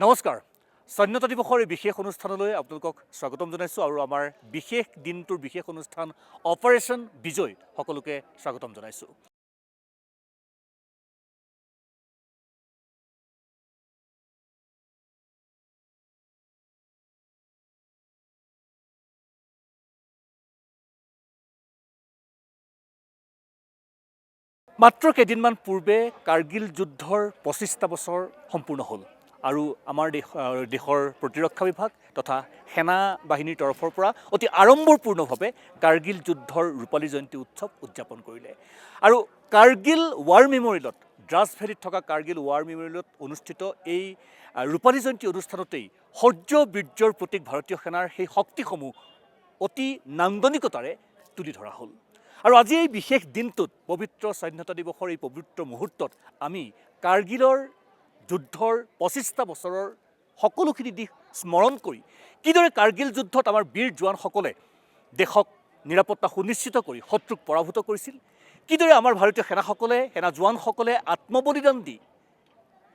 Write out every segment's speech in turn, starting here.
নমস্কাৰ স্বাধীনতা দিৱসৰ এই বিশেষ অনুষ্ঠানলৈ আপোনালোকক স্বাগতম জনাইছোঁ আৰু আমাৰ বিশেষ দিনটোৰ বিশেষ অনুষ্ঠান অপাৰেশ্যন বিজয় সকলোকে স্বাগতম জনাইছোঁ। মাত্ৰ কেইদিনমান পূৰ্বে কাৰ্গিল যুদ্ধৰ ২৫টা বছৰ সম্পূৰ্ণ হ'ল আৰু আমাৰ দেশৰ প্ৰতিৰক্ষা বিভাগ তথা সেনা বাহিনীৰ তৰফৰ পৰা অতি আড়ম্বৰপূৰ্ণভাৱে কাৰ্গিল যুদ্ধৰ ৰূপালী জয়ন্তী উৎসৱ উদযাপন কৰিলে। আৰু কাৰ্গিল ৱাৰ মেমৰিয়েলত দ্ৰাছ ভেলীত থকা কাৰ্গিল ৱাৰ মেমৰিয়েলত অনুষ্ঠিত এই ৰূপালী জয়ন্তী অনুষ্ঠানতেই শৌৰ্য বীৰ্যৰ প্ৰতীক ভাৰতীয় সেনাৰ সেই শক্তিসমূহ অতি নান্দনিকতাৰে তুলি ধৰা হ'ল। আৰু আজি এই বিশেষ দিনটোত পবিত্ৰ স্বাধীনতা দিৱসৰ এই পবিত্ৰ মুহূৰ্তত আমি কাৰ্গিলৰ যুদ্ধৰ ২৫টা বছৰৰ সকলোখিনি দিশ স্মৰণ কৰি কিদৰে কাৰ্গিল যুদ্ধত আমাৰ বীৰ জোৱানসকলে দেশক নিৰাপত্তা সুনিশ্চিত কৰি শত্ৰুক পৰাভূত কৰিছিল, কিদৰে আমাৰ ভাৰতীয় সেনা জোৱানসকলে আত্মবলিদান দি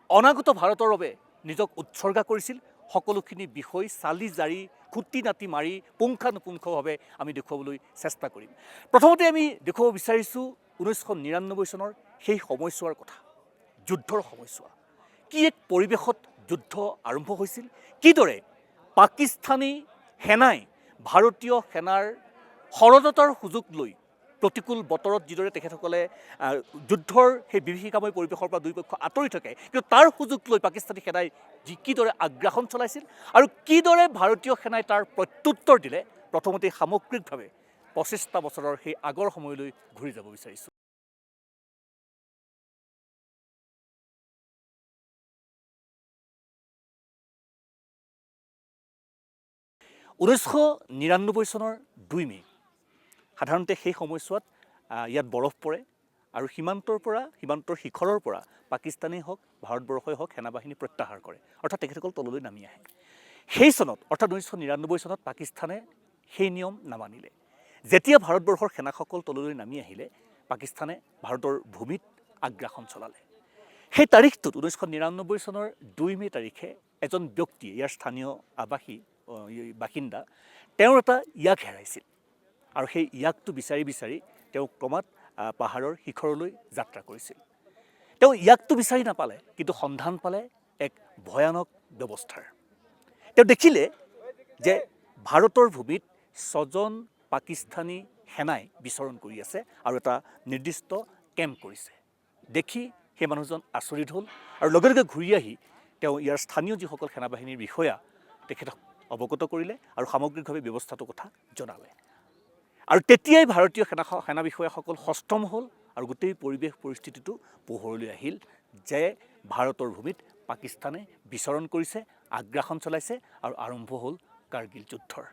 অনাগত ভাৰতৰ বাবে নিজক উৎসৰ্গা কৰিছিল, সকলোখিনি বিষয় চালি জাৰি খুটি নাটি মাৰি পুংখানুপুংখভাৱে আমি দেখুৱাবলৈ চেষ্টা কৰিম। প্ৰথমতে আমি দেখুৱাব বিচাৰিছোঁ 1999 চনৰ সেই সময়ছোৱাৰ কথা, যুদ্ধৰ সময়ছোৱা। কি এক পৰিৱেশত যুদ্ধ আৰম্ভ হৈছিল, কিদৰে পাকিস্তানী সেনাই ভাৰতীয় সেনাৰ ষড়যন্ত্ৰৰ সুযোগ লৈ প্ৰতিকূল বতৰত যিদৰে তেখেতসকলে যুদ্ধৰ সেই বিভীষিকাময় পৰিৱেশৰ পৰা দুই পক্ষ আঁতৰি থাকে, কিন্তু তাৰ সুযোগ লৈ পাকিস্তানী সেনাই কিদৰে আগ্ৰাসন চলাইছিল আৰু কিদৰে ভাৰতীয় সেনাই তাৰ প্ৰত্যুত্তৰ দিলে, প্ৰথমতে সামগ্ৰিকভাৱে ২৫টা বছৰৰ সেই আগৰ সময়লৈ ঘূৰি যাব বিচাৰিছোঁ। (1999 চনৰ ২ মে') সাধাৰণতে সেই সময়ছোৱাত ইয়াত বৰফ পৰে আৰু সীমান্তৰ শিখৰৰ পৰা পাকিস্তানেই হওক ভাৰতবৰ্ষই হওক সেনাবাহিনী প্ৰত্যাহাৰ কৰে, অৰ্থাৎ তেখেতসকল তললৈ নামি আহে। সেই চনত অৰ্থাৎ 1999 চনত পাকিস্তানে সেই নিয়ম নামানিলে। যেতিয়া ভাৰতবৰ্ষৰ সেনাসকল তললৈ নামি আহিলে, পাকিস্তানে ভাৰতৰ ভূমিত আগ্ৰাসন চলালে। সেই তাৰিখটোত 1999 চনৰ ২ মে' তাৰিখে এজন ব্যক্তিয়ে, ইয়াৰ স্থানীয় বাসিন্দা, তেওঁৰ এটা ইয়াক হেৰাইছিল আৰু সেই ইয়াকটো বিচাৰি বিচাৰি তেওঁ ক্ৰমাৎ পাহাৰৰ শিখৰলৈ যাত্ৰা কৰিছিল। তেওঁ ইয়াকটো বিচাৰি নাপালে, কিন্তু সন্ধান পালে এক ভয়ানক ব্যৱস্থাৰ। তেওঁ দেখিলে যে ভাৰতৰ ভূমিত ৬জন পাকিস্তানী সেনাই বিচৰণ কৰি আছে আৰু এটা নিৰ্দিষ্ট কেম্প কৰিছে। দেখি সেই মানুহজন আচৰিত হ'ল আৰু লগে লগে ঘূৰি আহি তেওঁ ইয়াৰ স্থানীয় যিসকল সেনাবাহিনীৰ বিষয়া তেখেতক অৱগত কৰিলে আৰু সামগ্ৰিকভাৱে ব্যৱস্থাটোৰ কথা জনালে। আৰু তেতিয়াই ভাৰতীয় সেনা বিষয়াসকল সষ্টম হ'ল আৰু গোটেই পৰিস্থিতিটো পোহৰলৈ আহিল যে ভাৰতৰ ভূমিত পাকিস্তানে বিচৰণ কৰিছে, আগ্ৰাসন চলাইছে আৰু আৰম্ভ হ'ল কাৰ্গিল যুদ্ধৰ।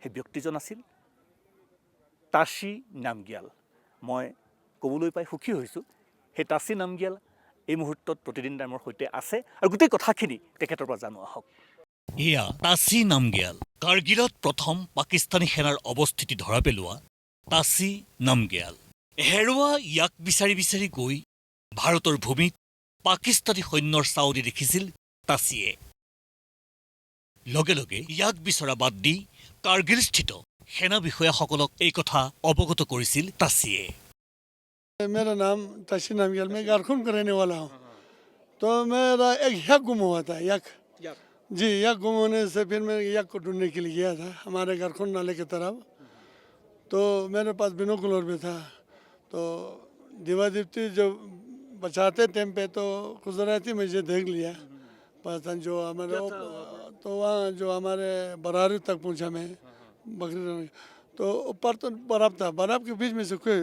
সেই ব্যক্তিজন আছিল তাছী নামগিয়াল। মই ক'বলৈ পাই সুখী হৈছোঁ, সেই তাছী নামগিয়াল এই মুহূৰ্তত প্ৰতিদিন টাইমৰ সৈতে আছে আৰু গোটেই কথাখিনি তেখেতৰ পৰা জানোৱা হওক। এয়া তাছী নামগিয়াল, কাৰ্গিলত প্ৰথম পাকিস্তানী সেনাৰ অৱস্থিতি ধৰা পেলোৱা তাছী নামগিয়াল। হেৰুৱা ইয়াক বিচাৰি বিচাৰি গৈ ভাৰতৰ ভূমিত পাকিস্তানী সৈন্যৰ চাউনি দেখিছিল তাছীয়ে। লগে লগে ইয়াক বিচৰা বাদ দি কাৰ্গিলস্থিত সেনা বিষয়াসকলক এই কথা অৱগত কৰিছিল তাছীয়ে। मेरा नाम ताशी नामगियाल, मैं झारखंड का रहने वाला हूँ। तो मेरा एक यक गुम हुआ था, यक जी, यक गुम होने से फिर मैं यक को ढूंढने के लिए गया था हमारे झारखंड नाले की तरफ। तो मेरे पास बिनोकुलर भी था, तो दीवादीप्ति जब बचाते टाइम पे तो गुजराती मुझे देख लिया पाकिस्तान जो हमारे, तो वहाँ जो हमारे बरारी तक पहुँचा मैं बकरी। तो ऊपर तो बर्फ़ था, बर्फ़ के बीच में से कोई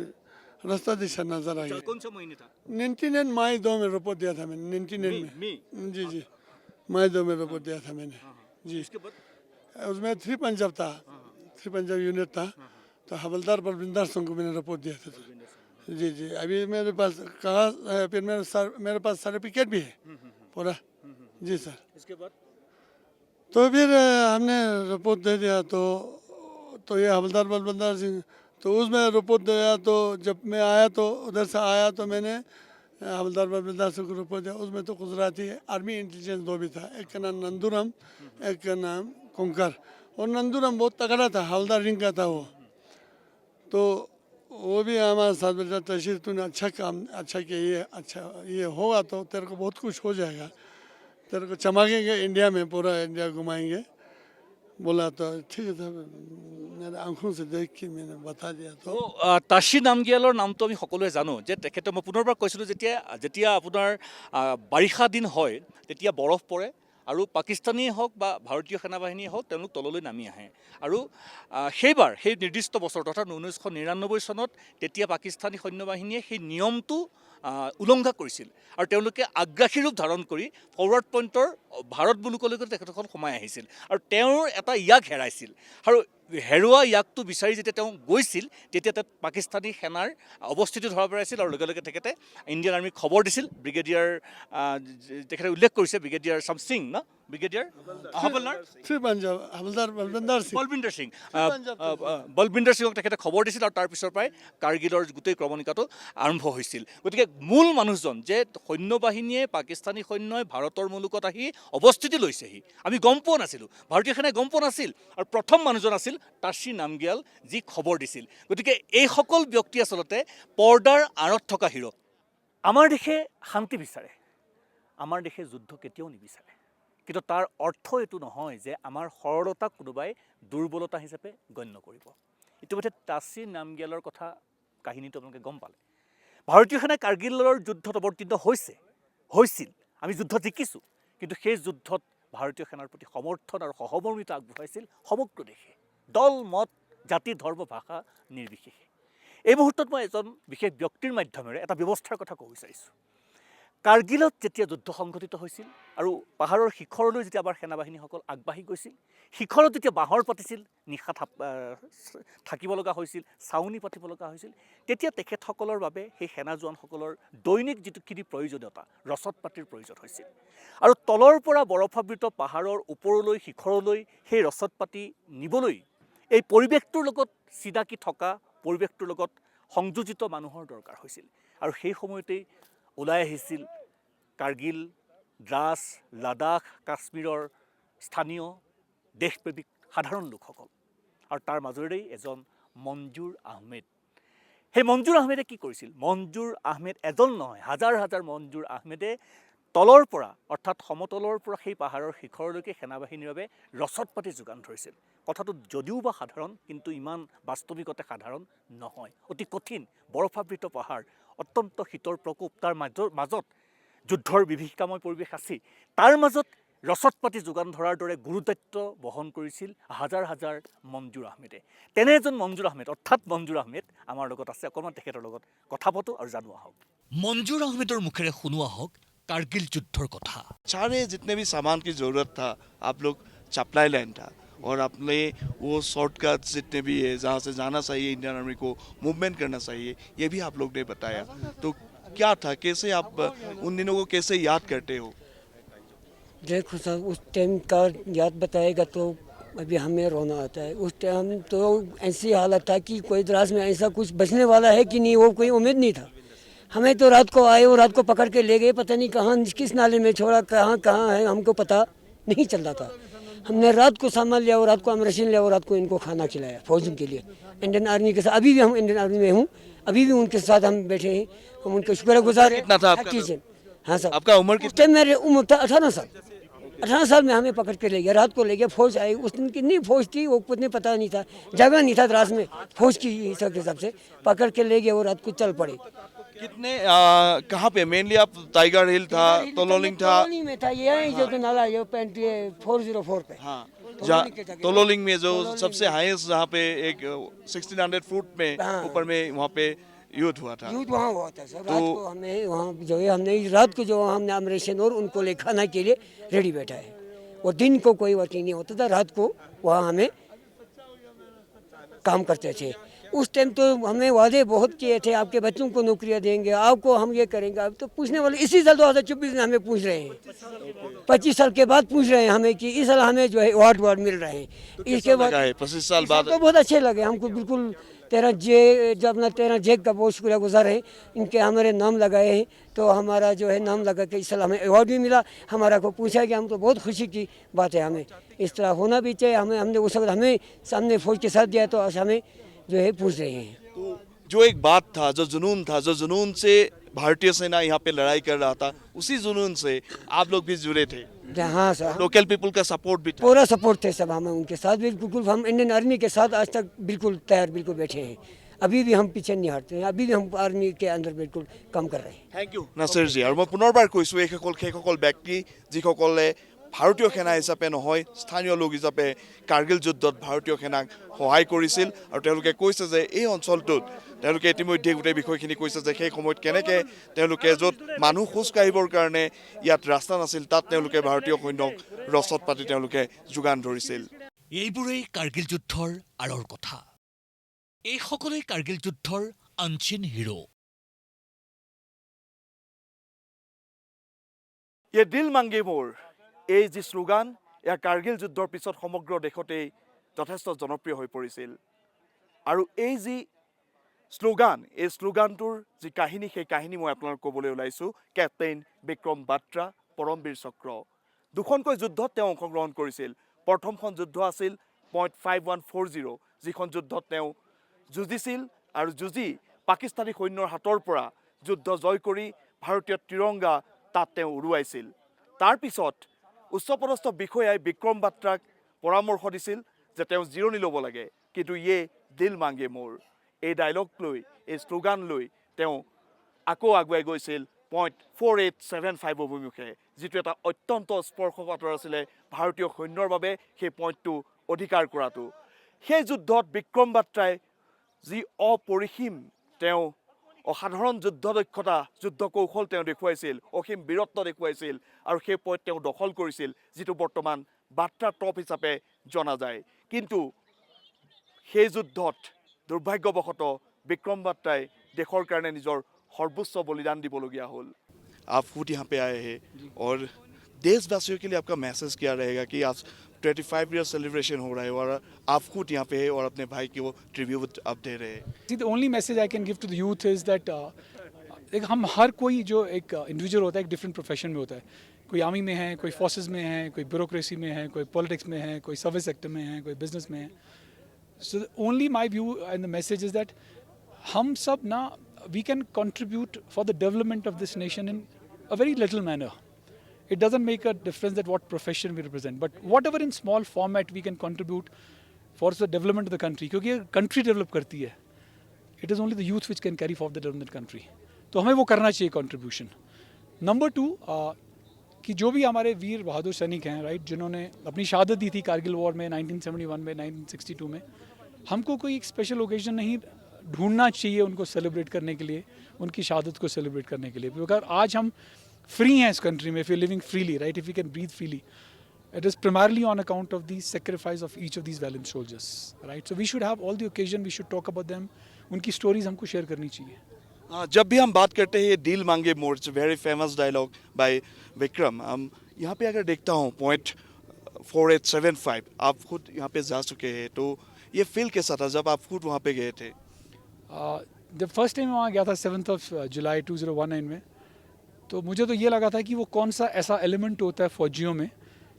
रास्ता दिशा नजर आ गया। कौन सा महीने था? 99 मई 2 में रिपोर्ट दिया था मैंने, 99 में जी जी मई 2 में रिपोर्ट दिया था मैंने जी। उसमें 3 पंजाब था, 3 पंजाब यूनिट था, तो हवलदार बलविंदर सिंह को मैंने रिपोर्ट दिया था जी जी। अभी मेरे पास कागज है, फिर मेरे पास सर्टिफिकेट भी है पूरा जी सर। इसके बाद तो फिर हमने रिपोर्ट दे दिया, तो ये हवलदार बलविंदर सिंह, तो उसमें रिपोर्ट दिया। तो जब मैं आया तो उधर से आया तो मैंने हवलदार बलबिंदर सिंह ग्रुप हो जाए, उसमें तो गुजराती आर्मी इंटेलिजेंस 2 भी था, एक का नाम नंदूरम, एक का नाम कोंकर। और नंदूरम बहुत तगड़ा था, हवलदार रिंग का था वो। तो वो भी हमारे साथ बेटा तशीर तूने अच्छा काम अच्छा किया, ये अच्छा ये होगा तो तेरे को बहुत कुछ हो जाएगा, तेरे को चमकेंगे इंडिया में, पूरा इंडिया घुमाएंगे। बोला तो ठीक है था, मेरे आंखों से देख के मैंने बता दिया। तो তাছী নামগিয়ালৰ নামটো আমি সকলোৱে জানো যে তেখেতে মই পুনৰবাৰ কৈছিলোঁ যেতিয়া আপোনাৰ বাৰিষা দিন হয় তেতিয়া বৰফ পৰে আৰু পাকিস্তানীয়ে হওক বা ভাৰতীয় সেনাবাহিনীয়ে হওক তেওঁলোক তললৈ নামি আহে আৰু সেইবাৰ সেই নিৰ্দিষ্ট বছৰত অৰ্থাৎ 1999 চনত তেতিয়া পাকিস্তানী সৈন্যবাহিনীয়ে সেই নিয়মটো উলংঘা কৰিছিল আৰু তেওঁলোকে আগ্ৰাসী ৰূপ ধাৰণ কৰি ফৰৱাৰ্ড পইণ্টৰ ভাৰত বুলুকলৈকে তেখেতসকল সোমাই আহিছিল আৰু তেওঁৰ এটা ইয়াক হেৰাইছিল আৰু হেৰুৱা ইয়াকটো বিচাৰি যেতিয়া তেওঁ গৈছিল তেতিয়া তাত পাকিস্তানী সেনাৰ অৱস্থিতি ধৰা পেলাইছিল আৰু লগে লগে তেখেতে ইণ্ডিয়ান আৰ্মিক খবৰ দিছিল। ব্ৰিগেডিয়াৰ তেখেতে উল্লেখ কৰিছে ব্ৰিগেডিয়াৰ চামসিং ন ব্ৰিগেডিয়াৰ হাবলদাৰ শ্ৰী পাঞ্জাব হवलदार बलबिंदर सिंह বলবিন্দৰ সিং বলবিন্দৰ সিঙক তেখেতে খবৰ দিছিল আৰু তাৰ পিছৰ পৰাই কাৰ্গিলৰ গোটেই ক্ৰমণিকাটো আৰম্ভ হৈছিল। গতিকে মূল মানুহজন যে সৈন্যবাহিনীয়ে পাকিস্তানী সৈন্যই ভাৰতৰ মুলুকত আহি অৱস্থিতি লৈছেহি আমি গম পোৱা নাছিলোঁ, ভাৰতীয় সেনাই গম পোৱা নাছিল আৰু প্ৰথম মানুহজন আছিল তাছী নামগিয়াল যি খবৰ দিছিল। গতিকে এইসকল ব্যক্তি আচলতে পৰ্দাৰ আঁৰত থকা হিৰ'। আমাৰ দেশে শান্তি বিচাৰে, আমাৰ দেশে যুদ্ধ কেতিয়াও নিবিচাৰে, কিন্তু তাৰ অৰ্থ এইটো নহয় যে আমাৰ সৰলতাক কোনোবাই দুৰ্বলতা হিচাপে গণ্য কৰিব। ইতিমধ্যে তাছী নামগিয়ালৰ কথা কাহিনীটো আপোনালোকে গম পালে। ভাৰতীয় সেনাই কাৰ্গিলৰ যুদ্ধত অৱতীৰ্ণ হৈছিল, আমি যুদ্ধ জিকিছোঁ, কিন্তু সেই যুদ্ধত ভাৰতীয় সেনাৰ প্ৰতি সমৰ্থন আৰু সহমৰ্মিতা আগবঢ়াইছিল সমগ্ৰ দেশে, দল মত জাতি ধৰ্ম ভাষা নিৰ্বিশেষে। এই মুহূৰ্তত মই এজন বিশেষ ব্যক্তিৰ মাধ্যমেৰে এটা ব্যৱস্থাৰ কথা ক'ব বিচাৰিছোঁ। কাৰ্গিলত যেতিয়া যুদ্ধ সংঘটিত হৈছিল আৰু পাহাৰৰ শিখৰলৈ যেতিয়া আমাৰ সেনাবাহিনীসকল আগবাঢ়ি গৈছিল, শিখৰত যেতিয়া বাঁহৰ পাতিছিল, নিশা থাকিব লগা হৈছিল, ছাউনি পাতিব লগা হৈছিল, তেতিয়া তেখেতসকলৰ বাবে সেই সেনা জোৱানসকলৰ দৈনিক যিটোখিনি প্ৰয়োজনীয়তা ৰচদ পাতিৰ প্ৰয়োজন হৈছিল আৰু তলৰ পৰা বৰফাবৃত পাহাৰৰ ওপৰলৈ শিখৰলৈ সেই ৰচদ পাতি নিবলৈ এই পৰিৱেশটোৰ লগত চিনাকি থকা, পৰিৱেশটোৰ লগত সংযোজিত মানুহৰ দৰকাৰ হৈছিল আৰু সেই সময়তেই ওলাই আহিছিল কাৰ্গিল, দ্ৰাছ, লাডাখ, কাশ্মীৰৰ স্থানীয় দেশপ্ৰেমিক সাধাৰণ লোকসকল আৰু তাৰ মাজৰেই এজন মঞ্জুৰ আহমেদ। সেই মঞ্জুৰ আহমেদে কি কৰিছিল? মঞ্জুৰ আহমেদ এজন নহয়, হাজাৰ হাজাৰ মঞ্জুৰ আহমেদে তলৰ পৰা অৰ্থাৎ সমতলৰ পৰা সেই পাহাৰৰ শিখৰলৈকে সেনাবাহিনীৰ বাবে ৰচদ পাতি যোগান ধৰিছিল। কথাটো যদিও বা সাধাৰণ, কিন্তু ইমান বাস্তৱিকতে সাধাৰণ নহয়, অতি কঠিন বৰফাবৃত পাহাৰ, অত্যন্ত শীতৰ প্ৰকোপ, তাৰ মাজত যুদ্ধৰ বিভীষিকাময় পৰিৱেশ আছে, তাৰ মাজত ৰচদ পাতি যোগান ধৰাৰ দৰে গুৰুদায়িত্ব বহন কৰিছিল হাজাৰ হাজাৰ মঞ্জুৰ আহমেদে। তেনে এজন মঞ্জুৰ আহমেদ অৰ্থাৎ মঞ্জুৰ আহমেদ আমাৰ লগত আছে। অকণমান তেখেতৰ লগত কথা পাতোঁ আৰু জানো আহক। মঞ্জুৰ আহমেদৰ মুখেৰে শুনোৱা হওক কাৰ্গিল যুদ্ধৰ কথা। सारे जितने भी सामान की ज़रूरत था आप लोग सप्लाई लाइन था और अपने वो शॉर्टकट जितने भी है जहाँ से जाना चाहिए इंडियन आर्मी को मूवमेंट करना चाहिए, ये भी आप लोग ने बताया। तो क्या था, कैसे आप उन दिनों को कैसे याद करते हो? देखो सर, उस टाइम का याद बताएगा तो अभी हमें रोना आता है। उस टाइम तो ऐसी हालत था कि कोई द्रास में ऐसा कुछ बचने वाला है कि नहीं, वो कोई उम्मीद नहीं था। हमें तो रात को आए और रात को पकड़ के ले गए, पता नहीं कहाँ किस नाले में छोड़ा, कहाँ कहाँ है हमको पता नहीं चल रहा था। हमने रात को सामान लिया और रात को अमरशीन लिया और रात को इनको खाना खिलाया फौजियों के लिए, इंडियन आर्मी के साथ। अभी भी हम इंडियन आर्मी में हूँ, अभी भी उनके साथ हम बैठे हैं, हम उनके शुक्रगुजार हैं। कितना था आपका? हाँ सर, आपका उम्र उस टाइम मेरी उम्र था 18 साल। 18 साल में हमें पकड़ के ले गया, रात को ले गया। फौज आई, उस दिन कितनी फौज थी वो कुछ नहीं पता नहीं था, जगह नहीं था द्रास में फौज की हिसाब से पकड़ के ले गए और रात को चल पड़े। कितने कहाँ पे मेनली आप? टाइगर हिल था, तोलोलिंग था? तोलोलिंग में था, ये जो तो नाला ये 404 पे। हाँ, जहाँ तोलोलिंग में जो सबसे हाईएस्ट जहाँ पे एक 1600 फुट में हाँ। ऊपर में वहाँ पे युद्ध हुआ था। युद्ध वहाँ हुआ था सर। रात को हमें वहाँ जो है हमने रात को जो हमने अमरेशन और उनको ले खाना के लिए रेडी बैठा है, और दिन को कोई वर्किंग नहीं होता था, रात को वहाँ हमें काम करते थे। उस टाइम तो हमें वादे बहुत किए थे, आपके बच्चों को नौकरियां देंगे, आपको हम ये करेंगे। अब तो पूछने वाले इसी साल 2024 में हमें पूछ रहे हैं, 25 साल के बाद पूछ रहे हैं हमें कि इस साल हमें जो है अवार्ड मिल रहे हैं। इसके बाद 25 साल बाद तो बहुत अच्छे लगे हमको, बिल्कुल जो अपना 13 जेक का बहुत शुक्रिया गुजार है, इनके हमारे नाम लगाए हैं। तो हमारा जो है नाम लगा के इस साल हमें अवार्ड भी मिला। हमारा को पूछा कि हम तो बहुत खुशी की बात है, हमें इस तरह होना भी चाहिए। हमने उस वक्त हमें सामने फौज के साथ दिया, तो आज हमें जो है पूछ रहे हैं। तो जो एक बात था, जो जुनून से भारतीय सेना यहाँ पे लड़ाई कर रहा था, उसी जुनून से आप लोग भी जुड़े थे। हाँ सर, लोकल पीपल का सपोर्ट भी था। पूरा सपोर्ट थे सब, हमें उनके साथ बिल्कुल, हम इंडियन आर्मी के साथ आज तक बिल्कुल तैयार बिल्कुल बैठे हैं। अभी भी हम पीछे नहीं हटते हैं, अभी भी हम आर्मी के अंदर बिल्कुल काम कर रहे हैं। थैंक यू नासिर जी। আৰু মই পুনৰবাৰ কৈছোঁ, সেইসকল ব্যক্তি যিসকলে ভাৰতীয় সেনা হিচাপে নহয়, স্থানীয় লোক হিচাপে কাৰ্গিল যুদ্ধত ভাৰতীয় সেনাক সহায় কৰিছিল। আৰু তেওঁলোকে কৈছে যে এই অঞ্চলটোত তেওঁলোকে ইতিমধ্যে গোটেই বিষয়খিনি কৈছে যে সেই সময়ত কেনেকৈ তেওঁলোকে য'ত মানুহ খোজ কাঢ়িবৰ কাৰণে ইয়াত ৰাস্তা নাছিল, তাত তেওঁলোকে ভাৰতীয় সৈন্যক ৰচদ পাতি তেওঁলোকে যোগান ধৰিছিল। এইবোৰেই কাৰ্গিল যুদ্ধৰ আঁৰৰ কথা। এইসকলেই কাৰ্গিল যুদ্ধৰ আনচিন হিৰো। ये दिल मांगे मोर, এই যি শ্লোগান, এয়া কাৰ্গিল যুদ্ধৰ পিছত সমগ্ৰ দেশতেই যথেষ্ট জনপ্ৰিয় হৈ পৰিছিল। আৰু এই যি শ্লোগান, এই শ্লোগানটোৰ যি কাহিনী, সেই কাহিনী মই আপোনালোকক ক'বলৈ ওলাইছোঁ। কেপ্টেইন বিক্ৰম বাট্ৰা, পৰমবীৰ চক্ৰ। দুখনকৈ যুদ্ধত তেওঁ অংশগ্ৰহণ কৰিছিল। প্ৰথমখন যুদ্ধ আছিল .5140, যিখন যুদ্ধত তেওঁ যুঁজিছিল আৰু যুঁজি পাকিস্তানী সৈন্যৰ হাতৰ পৰা যুদ্ধ জয় কৰি ভাৰতীয় ত্ৰিৰংগা তাত তেওঁ উৰুৱাইছিল। তাৰপিছত উচ্চপদস্থ বিষয়াই বিক্ৰম বাট্ৰাক পৰামৰ্শ দিছিল যে তেওঁ জিৰণি ল'ব লাগে, কিন্তু ইয়ে দিল মাংগে মোৰ, এই ডাইলগ লৈ, এই শ্লোগান লৈ তেওঁ আকৌ আগুৱাই গৈছিল .4875 অভিমুখে, যিটো এটা অত্যন্ত স্পৰ্শকাতৰ আছিলে ভাৰতীয় সৈন্যৰ বাবে সেই পইণ্টটো অধিকাৰ কৰাটো। সেই যুদ্ধত বিক্ৰম বাট্ৰাই যি অপৰিসীম তেওঁ অসাধাৰণ যুদ্ধ দক্ষতা, যুদ্ধ কৌশল তেওঁ দেখুৱাইছিল, অসীম বীৰত্ব দেখুৱাইছিল, আৰু সেই পইণ্ট তেওঁ দখল কৰিছিল, যিটো বৰ্তমান বাট্ৰা টপ হিচাপে জনা যায়। কিন্তু সেই যুদ্ধত দুৰ্ভাগ্যবশতঃ বিক্ৰম বাট্ৰাই দেশৰ কাৰণে নিজৰ সৰ্বোচ্চ বলিদান দিবলগীয়া হ'ল। आप खुद यहाँ पे आए हैं और देशवासियों के लिए आपका मैसेज क्या रहेगा कि आज 25 ईयर सेलिब्रेशन हो रहा है और आप खुद यहाँ पे है और अपने भाई की वो ट्रिब्यूट आप दे रहे हैं। See, the only message I can give to the youth is that हम हर कोई जो एक इंडिविजुअल होता है, एक डिफरेंट प्रोफेशन में होता है। कोई आर्मी में है, कोई फोर्सेस में है, कोई ब्यूरोक्रेसी में है, कोई पॉलिटिक्स में है, कोई सर्विस सेक्टर में है, कोई बिजनेस में है। So only my view and the message is that हम सब ना we can contribute for the development of this nation in a very little manner. It doesn't make a difference that what profession we represent, but whatever in small format we can contribute for the development of the country. क्योंकि ये country develop करती है, it is only the youth which can carry forward the development country. तो हमें वो करना चाहिए contribution. Number 2, कि जो भी हमारे वीर बहादुर सैनिक हैं, राइट, जिन्होंने अपनी शहादत दी थी कारगिल वॉर में 1971 में, 1962 में, हमको कोई एक स्पेशल ओकेजन नहीं ढूंढना चाहिए उनको सेलिब्रेट करने के लिए, उनकी शहादत को सेलिब्रेट करने के लिए। अगर आज हम फ्री हैं इस कंट्री में, if we're living freely, right, if we can breathe freely, it is primarily on account of the sacrifice of each of these valiant soldiers, right? So we should have all the occasion, we should talk about them. उनकी stories हमको share करनी चाहिए। जब भी हम बात करते हैं ये दिल मांगे more, very famous dialogue by Vikram, हम यहाँ पे अगर देखता हूँ .4875, आप खुद यहाँ पे जा चुके हैं, तो ये फील कैसा था जब आप खुद वहाँ पे गए थे? जब फर्स्ट टाइम वहाँ गया था 7 जुलाई 2019 में, तो मुझे तो ये लगा था कि वो कौन सा ऐसा एलिमेंट होता है फौजियों में।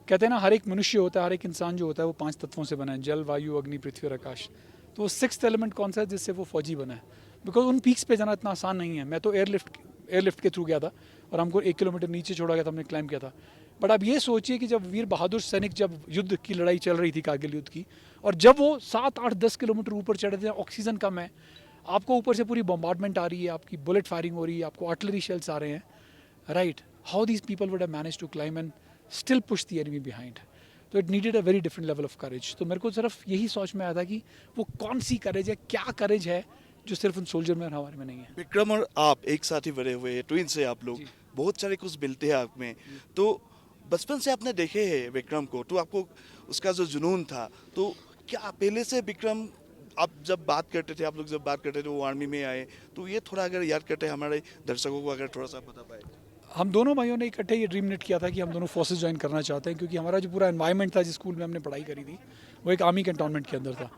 कहते हैं ना, हर एक मनुष्य होता है, हर एक इंसान जो होता है वो 5 तत्वों से बना है, जल, वायु, अग्नि, पृथ्वी और आकाश। तो वो 6th एलिमेंट कौन सा है जिससे वो फौजी बना है? बिकॉज उन पीक्स पे जाना इतना आसान नहीं है। मैं तो एयरलिफ्ट के थ्रू गया था और हमको 1 किलोमीटर नीचे छोड़ा गया था, हमने क्लाइंब किया था। बट आप ये सोचिए कि जब वीर बहादुर सैनिक, जब युद्ध की लड़ाई चल रही थी, कारगिल युद्ध की, और जब वो 7, 8, 10 किलोमीटर ऊपर चढ़े थे, ऑक्सीजन कम है, आपको ऊपर से पूरी बॉम्बार्डमेंट आ रही है, आपकी बुलेट फायरिंग हो रही है, आपको आर्टिलरी शेल्स आ रहे हैं, right, how these people would have managed to climb and still push the enemy behind. So it needed a very different level of courage. तो मेरे को सिर्फ यही सोच में आया था कि वो कौन सी करेज है, क्या करेज है जो सिर्फ उन सोल्जर में और हमारे में नहीं है। विक्रम और आप एक साथ ही बड़े हुए हैं, ट्विन्स हैं आप लोग, बहुत सारे कुछ मिलते हैं आप में। तो बचपन से आपने देखे हैं विक्रम को, तो आपको उसका जो जुनून था, तो क्या पहले से विक्रम, आप जब बात करते थे, आप लोग जब बात करते थे वो आर्मी में आए, तो ये थोड़ा अगर याद करते हैं हमारे दर्शकों को, अगर थोड़ा सा बता पाए। हम दोनों भाइयों ने इकट्ठे ये ड्रीम नेट किया था कि हम दोनों फोर्सेस ज्वाइन करना चाहते हैं, क्योंकि हमारा जो पूरा एनवायरनमेंट था जिस स्कूल में हमने पढ़ाई करी थी, वो एक आर्मी कैंटोनमेंट के अंदर था।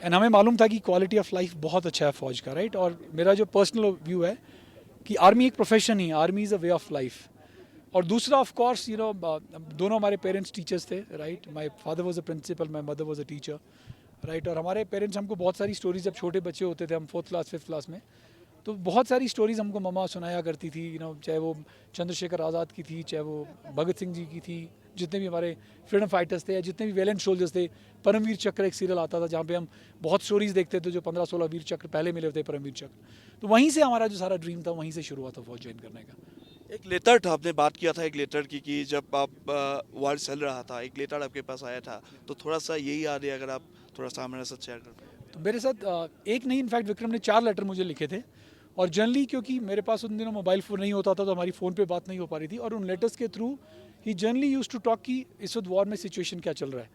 एंड हमें मालूम था कि क्वालिटी ऑफ लाइफ बहुत अच्छा है फ़ौज का, राइट। और मेरा जो पर्सनल व्यू है कि आर्मी एक प्रोफेशन ही, army is a way of life. और दूसरा ऑफ कोर्स यू नो दोनों हमारे पेरेंट्स टीचर्स थे, right. My father was a principal, my mother was a teacher, right. और हमारे पेरेंट्स हमको बहुत सारी स्टोरीज, जब छोटे बच्चे होते थे हम 4th क्लास 5th क्लास में, तो बहुत सारी स्टोरीज हमको मम्मा सुनाया करती थी, यू नो, चाहे वो चंद्रशेखर आज़ाद की थी, चाहे वो भगत सिंह जी की थी, जितने भी हमारे फ्रीडम फाइटर्स थे या जितने भी वैलेंट सोल्जर्स थे। परमवीर चक्र एक सीरियल आता था जहाँ पे हम बहुत स्टोरीज देखते थे, जो 15-16 वीर चक्र पहले मिले थे, परमवीर चक्र। तो वहीं से हमारा जो सारा ड्रीम था वहीं से शुरू हुआ था फौज ज्वाइन करने का। एक लेटर था, आपने बात किया था एक लेटर की कि जब आप वार चल रहा था एक लेटर आपके पास आया था, तो थोड़ा सा यही याद है, अगर आप थोड़ा सा हमारे साथ शेयर कर। तो मेरे साथ एक नहीं, इनफैक्ट विक्रम ने 4 लेटर मुझे लिखे थे। और जनरली क्योंकि मेरे पास उन दिनों मोबाइल फ़ोन नहीं होता था तो हमारी फ़ोन पे बात नहीं हो पा रही थी, और उन लेटर्स के थ्रू ही जनरली यूज टू टॉक कि इस वक्त वॉर में सिचुएशन क्या चल रहा है।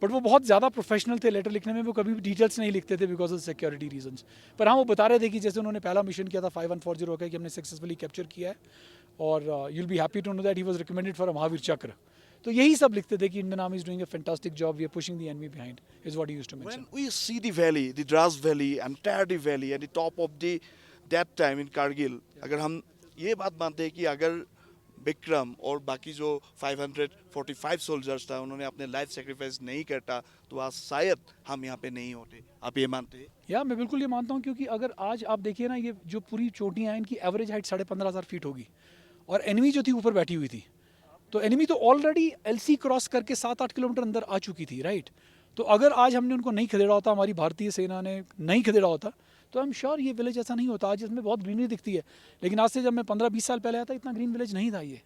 बट वो बहुत ज़्यादा प्रोफेशनल थे लेटर लिखने में, वो कभी भी डिटेल्स नहीं लिखते थे बिकॉज ऑफ सिक्योरिटी रीजंस। पर हाँ, वो बता रहे थे कि जैसे उन्होंने पहला मिशन किया था 5140 का, कि हमने सक्सेसफुली कैप्चर किया है, और you'll be happy to know that he was recommended for a Mahavir Chakra. तो यही सब लिखते थे कि Indian army is doing a fantastic job, we are pushing the enemy behind, is what he used to mention. When we see the valley, the Dras Valley, entire the valley, at the top of the that time in Kargil, अगर हम ये बात मानते हैं कि अगर विक्रम और बाकी जो 545 सोल्जर्स था उन्होंने अपने लाइफ सेक्रीफाइस नहीं करता, तो आज शायद हम यहाँ पे नहीं होते। आप ये मानते हैं? या मैं बिल्कुल ये मानता हूँ, क्योंकि अगर आज आप देखिए ना, ये जो पूरी चोटियाँ हैं इनकी एवरेज हाइट 15,500 फीट होगी, और एनिमी जो थी ऊपर बैठी हुई थी। तो एनिमी तो ऑलरेडी एलसी क्रॉस करके 7-8 किलोमीटर अंदर आ चुकी थी, राइट। तो अगर आज हमने उनको नहीं खदेड़ा होता, हमारी भारतीय सेना ने नहीं खदेड़ा होता, तो आई एम श्योर ये विलेज ऐसा नहीं होता। आज इसमें बहुत ग्रीनरी दिखती है, लेकिन आज से जब मैं 15-20 साल पहले आया था इतना ग्रीन विलेज नहीं था ये।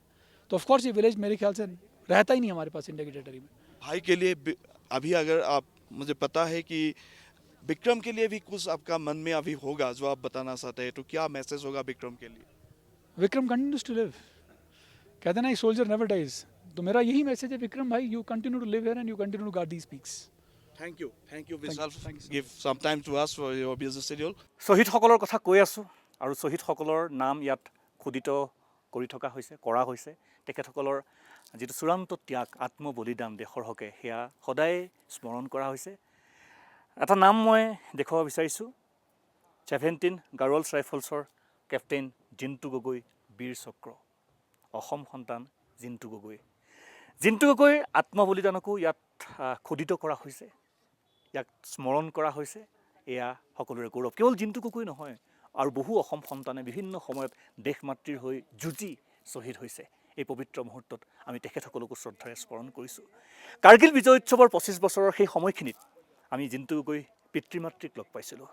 तो ऑफकोर्स ये विलेज मेरे ख्याल से रहता ही नहीं हमारे पास इंडिया की टेरिटरी में। भाई के लिए अभी अगर आप, मुझे पता है कि विक्रम के लिए भी कुछ आपका मन में अभी होगा जो आप बताना चाहते हैं, तो क्या मैसेज होगा विक्रम के लिए? विक्रम कंटिन्यूज टू लिव, कहते ना, सोल्जर नेवर डाइज। तो मेरा यही मैसेज है, विक्रम भाई, you continue to live here and you continue to guard these peaks. Thank you Vishal, give some time to us for your busy schedule. শ্বহীদসকলৰ কথা কৈ আছোঁ, আৰু শ্বহীদসকলৰ নাম ইয়াত খোদিত কৰি থকা হৈছে, কৰা হৈছে। তেখেতসকলৰ যিটো চূড়ান্ত ত্যাগ, আত্মবলিদান দেশৰ হকে, সেয়া সদায় স্মৰণ কৰা হৈছে। এটা নাম মই দেখুৱাব বিচাৰিছোঁ, 17 গাৰোৱালছ ৰাইফলছৰ কেপ্টেইন জিন্তু গগৈ, বীৰ চক্ৰ, অসম সন্তান জিন্তু গগৈ। জিন্তু গগৈৰ আত্মবলিদানকো ইয়াত খোদিত কৰা হৈছে, ইয়াক স্মৰণ কৰা হৈছে। এয়া সকলোৰে গৌৰৱ। কেৱল জিন্তু গগৈ নহয়, আৰু বহু অসম সন্তানে বিভিন্ন সময়ত দেশ মাতৃৰ হৈ যুঁজি শ্বহীদ হৈছে। এই পবিত্ৰ মুহূৰ্তত আমি তেখেতসকলকো শ্ৰদ্ধাৰে স্মৰণ কৰিছোঁ। কাৰ্গিল বিজয় উৎসৱৰ 25 বছৰৰ সেই সময়খিনিত আমি জিন্তু গগৈ পিতৃ মাতৃক লগ পাইছিলোঁ।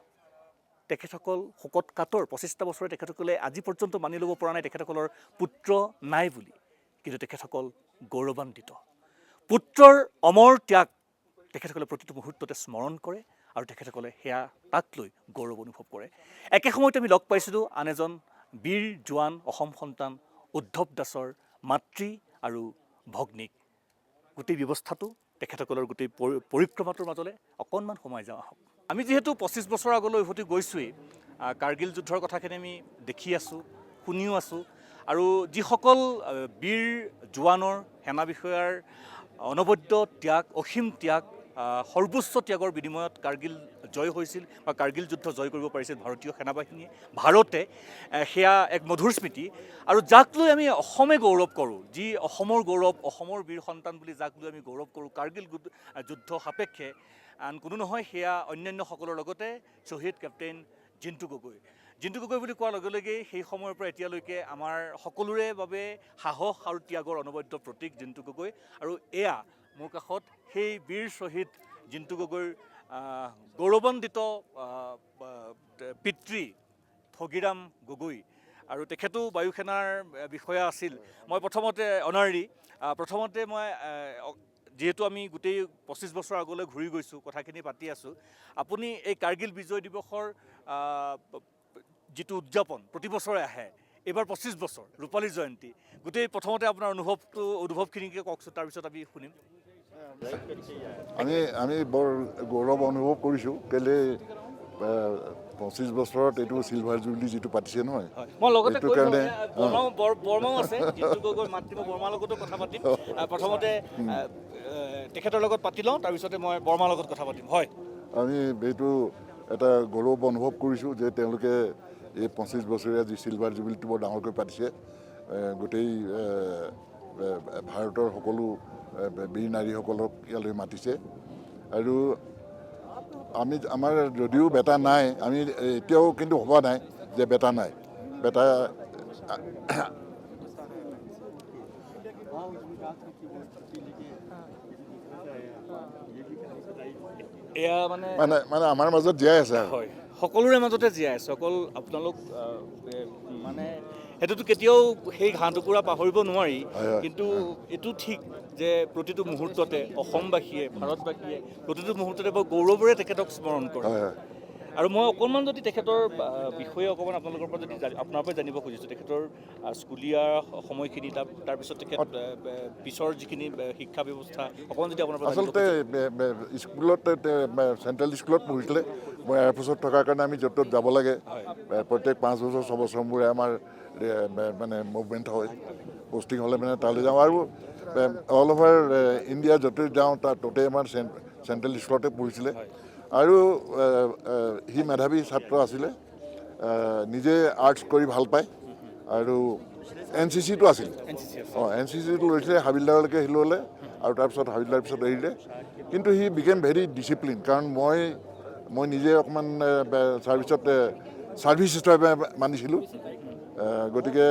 তেখেতসকল শোকত কাতৰ। 25টা বছৰে তেখেতসকলে আজি পৰ্যন্ত মানি ল'ব পৰা নাই তেখেতসকলৰ পুত্ৰ নাই বুলি, কিন্তু তেখেতসকল গৌৰৱান্বিত। পুত্ৰৰ অমৰ ত্যাগ তেখেতসকলে প্ৰতিটো মুহূৰ্ততে স্মৰণ কৰে, আৰু তেখেতসকলে সেয়া তাক লৈ গৌৰৱ অনুভৱ কৰে। একে সময়তে আমি লগ পাইছিলোঁ আন এজন বীৰ জোৱান অসম সন্তান উদ্ধৱ দাসৰ মাতৃ আৰু ভগ্নীক। গোটেই ব্যৱস্থাটো তেখেতসকলৰ গোটেই পৰিক্ৰমাটোৰ মাজলৈ অকণমান সোমাই যাওঁ আহক। আমি যিহেতু 25 বছৰ আগলৈ উভতি গৈছোঁৱেই, কাৰ্গিল যুদ্ধৰ কথাখিনি আমি দেখি আছোঁ, শুনিও আছোঁ, আৰু যিসকল বীৰ জোৱানৰ, সেনা বিষয়াৰ অনবদ্য ত্যাগ, অসীম ত্যাগ, সৰ্বোচ্চ ত্যাগৰ বিনিময়ত কাৰ্গিল জয় হৈছিল বা কাৰ্গিল যুদ্ধ জয় কৰিব পাৰিছিল ভাৰতীয় সেনাবাহিনীয়ে, ভাৰতে, সেয়া এক মধুৰ স্মৃতি। আৰু যাক লৈ আমি অসমে গৌৰৱ কৰোঁ, যি অসমৰ গৌৰৱ, অসমৰ বীৰ সন্তান বুলি যাক লৈ আমি গৌৰৱ কৰোঁ, কাৰ্গিল যুদ্ধ সাপেক্ষে আন কোনো নহয়, সেয়া অন্যান্যসকলৰ লগতে শ্বহীদ কেপ্টেইন জিন্তু গগৈ। জিন্তু গগৈ বুলি কোৱাৰ লগে লগেই সেই সময়ৰ পৰা এতিয়ালৈকে আমাৰ সকলোৰে বাবে সাহস আৰু ত্যাগৰ অনবদ্য প্ৰতীক জিন্তু গগৈ। আৰু এয়া মোৰ কাষত সেই বীৰ শ্বহীদ জিন্তু গগৈৰ গৌৰৱান্বিত পিতৃ ঠগিৰাম গগৈ, আৰু তেখেতো বায়ু সেনাৰ বিষয়া আছিল। মই প্ৰথমতে অনাৰী, প্ৰথমতে মই যিহেতু আমি গোটেই 25 বছৰ আগলৈ ঘূৰি গৈছোঁ, কথাখিনি পাতি আছোঁ, আপুনি এই কাৰ্গিল বিজয় দিৱসৰ যিটো উদযাপন প্ৰতি বছৰে আহে, এইবাৰ 25 বছৰ ৰূপালী জয়ন্তী, গোটেই প্ৰথমতে আপোনাৰ অনুভৱখিনিকে কওকচোন, তাৰপিছত আমি শুনিম। আমি বৰ গৌৰৱ অনুভৱ কৰিছোঁ, কেলে 25 বছৰত এইটো চিলভাৰ জুবলি যিটো পাতিছে নহয়, মই লগতে এইটো কাৰণে বৰ্মাও আছে, জিন্তু গগৈৰ মাতৃ, মই বৰ্মাৰ লগতো কথা পাতিম। প্ৰথমতে তেখেতৰ লগত পাতি লওঁ, তাৰপিছতে মই বৰ্মাৰ লগত কথা পাতিম। হয়, আমি এইটো এটা গৌৰৱ অনুভৱ কৰিছোঁ যে তেওঁলোকে এই 25 বছৰীয়া যি চিলভাৰ জুবিলিটো বৰ ডাঙৰকৈ পাতিছে। গোটেই ভাৰতৰ সকলো বীৰ নাৰীসকলক ইয়ালৈ মাতিছে আৰু আমাৰ যদিও বেটা নাই, আমি এতিয়াও কিন্তু ভবা নাই যে বেটা নাই। বেটা এয়া মানে মানে আমাৰ মাজত জীয়াই আছে আৰু। হয়, সকলোৰে মাজতে জীয়াই আছে। অকল আপোনালোক মানে সেইটোতো কেতিয়াও সেই ঘাঁহ টুকুৰা পাহৰিব নোৱাৰি। কিন্তু এইটো ঠিক যে প্ৰতিটো মুহূৰ্ততে অসমবাসীয়ে, ভাৰতবাসীয়ে প্ৰতিটো মুহূৰ্ততে বৰ গৌৰৱেৰে তেখেতক স্মৰণ কৰে। আৰু মই অকণমান যদি তেখেতৰ বিষয়ে অকণমান আপোনালোকৰ পৰা যদি আপোনাৰ পৰা জানিব খুজিছোঁ, তেখেতৰ স্কুলীয়া সময়খিনি, তাৰপিছত তেখেত পিছৰ যিখিনি শিক্ষা ব্যৱস্থা অকণমান যদি আপোনাৰ পৰা আচলতে স্কুলত চেণ্ট্ৰেল স্কুলত পঢ়িছিলে। মই এয়াৰফৰ্চত থকাৰ কাৰণে আমি য'ত ত'ত যাব লাগে। প্ৰত্যেক 5 বছৰ 6 বছৰ মূৰে আমাৰ মানে মুভমেণ্ট হয়। পষ্টিং হ'লে মানে তালৈ যাওঁ আৰু অল অভাৰ ইণ্ডিয়া য'তে যাওঁ ত'তেই আমাৰ চেণ্ট্ৰেল স্কুলতে পঢ়িছিলে। আৰু সি মেধাৱী ছাত্ৰ আছিলে, নিজে আৰ্টছ কৰি ভাল পায় আৰু NCCটো আছিল। NCCটো লৈছিলে, হাবিলদাৰলৈকে ল'লে আৰু তাৰপিছত হাবিলদাৰ পিছত এৰিলে। কিন্তু সি বিকেম ভেৰি ডিচিপ্লিন, কাৰণ মই নিজে অকণমান ছাৰ্ভিচ হিচাপে মানিছিলোঁ। গতিকে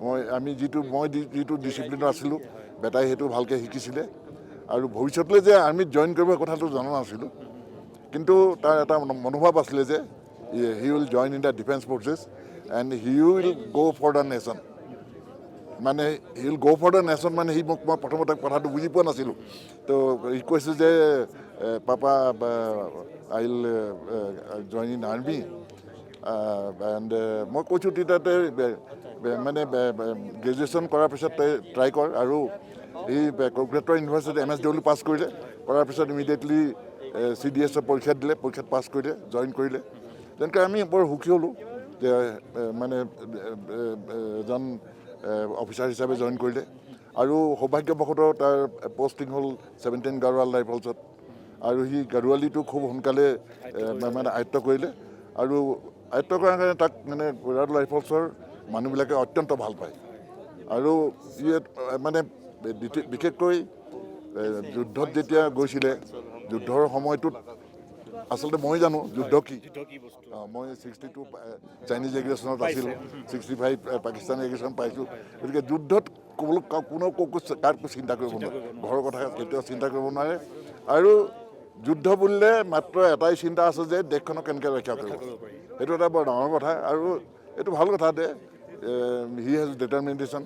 মই যিটো ডিচিপ্লিনত আছিলোঁ, বেটাই সেইটো ভালকৈ শিকিছিলে। আৰু ভৱিষ্যতলৈ যে আৰ্মিত জইন কৰিব কথাটো জনা নাছিলোঁ, কিন্তু তাৰ এটা মনোভাৱ আছিলে যে he will join in the defence forces and he will go' for the nation. মানে he will go' for the nation মানে মই প্ৰথমতে কথাটো বুজি পোৱা নাছিলোঁ। তো সি কৈছে যে papa I will join in army. And মই কৈছোঁ তেতিয়াতে মানে গ্ৰেজুৱেশ্যন কৰাৰ পিছত ট্ৰাই কৰ। আৰু সি কলকাতা ইউনিভাৰ্চিটি MSW পাছ কৰিলে। কৰাৰ পিছত ইমিডিয়েটলি CDS পৰীক্ষা দিলে, পৰীক্ষাত পাছ কৰিলে, জইন কৰিলে। তেনেকৈ আমি বৰ সুখী হ'লোঁ যে মানে এজন অফিচাৰ হিচাপে জইন কৰিলে। আৰু সৌভাগ্যবশতঃ তাৰ পষ্টিং হ'ল 17 গাৰৱাল ৰাইফলছত। আৰু সি গাৰৱালীটো খুব সোনকালে মানে আয়ত্ব কৰিলে। আৰু আয়ত্ব কৰাৰ কাৰণে তাক মানে গাৰৱাল ৰাইফলছৰ মানুহবিলাকে অত্যন্ত ভাল পায়। আৰু মানে বিশেষকৈ যুদ্ধত যেতিয়া গৈছিলে, যুদ্ধৰ সময়টোত আচলতে মই জানো যুদ্ধ কি। মই 62 চাইনিজ এগ্ৰেশ্যনত আছিলোঁ, 65 পাকিস্তানী এগ্ৰেশ্যন পাইছোঁ। গতিকে যুদ্ধত কোনেও কাকো চিন্তা কৰিব নোৱাৰে, ঘৰৰ কথা কেতিয়াও চিন্তা কৰিব নোৱাৰে। আৰু যুদ্ধ বুলিলে মাত্ৰ এটাই চিন্তা আছে যে দেশখনক কেনেকৈ ৰক্ষা কৰিব। সেইটো এটা বৰ ডাঙৰ কথা। আৰু এইটো ভাল কথা যে হি হেজ ডিটাৰমিনেশ্যন।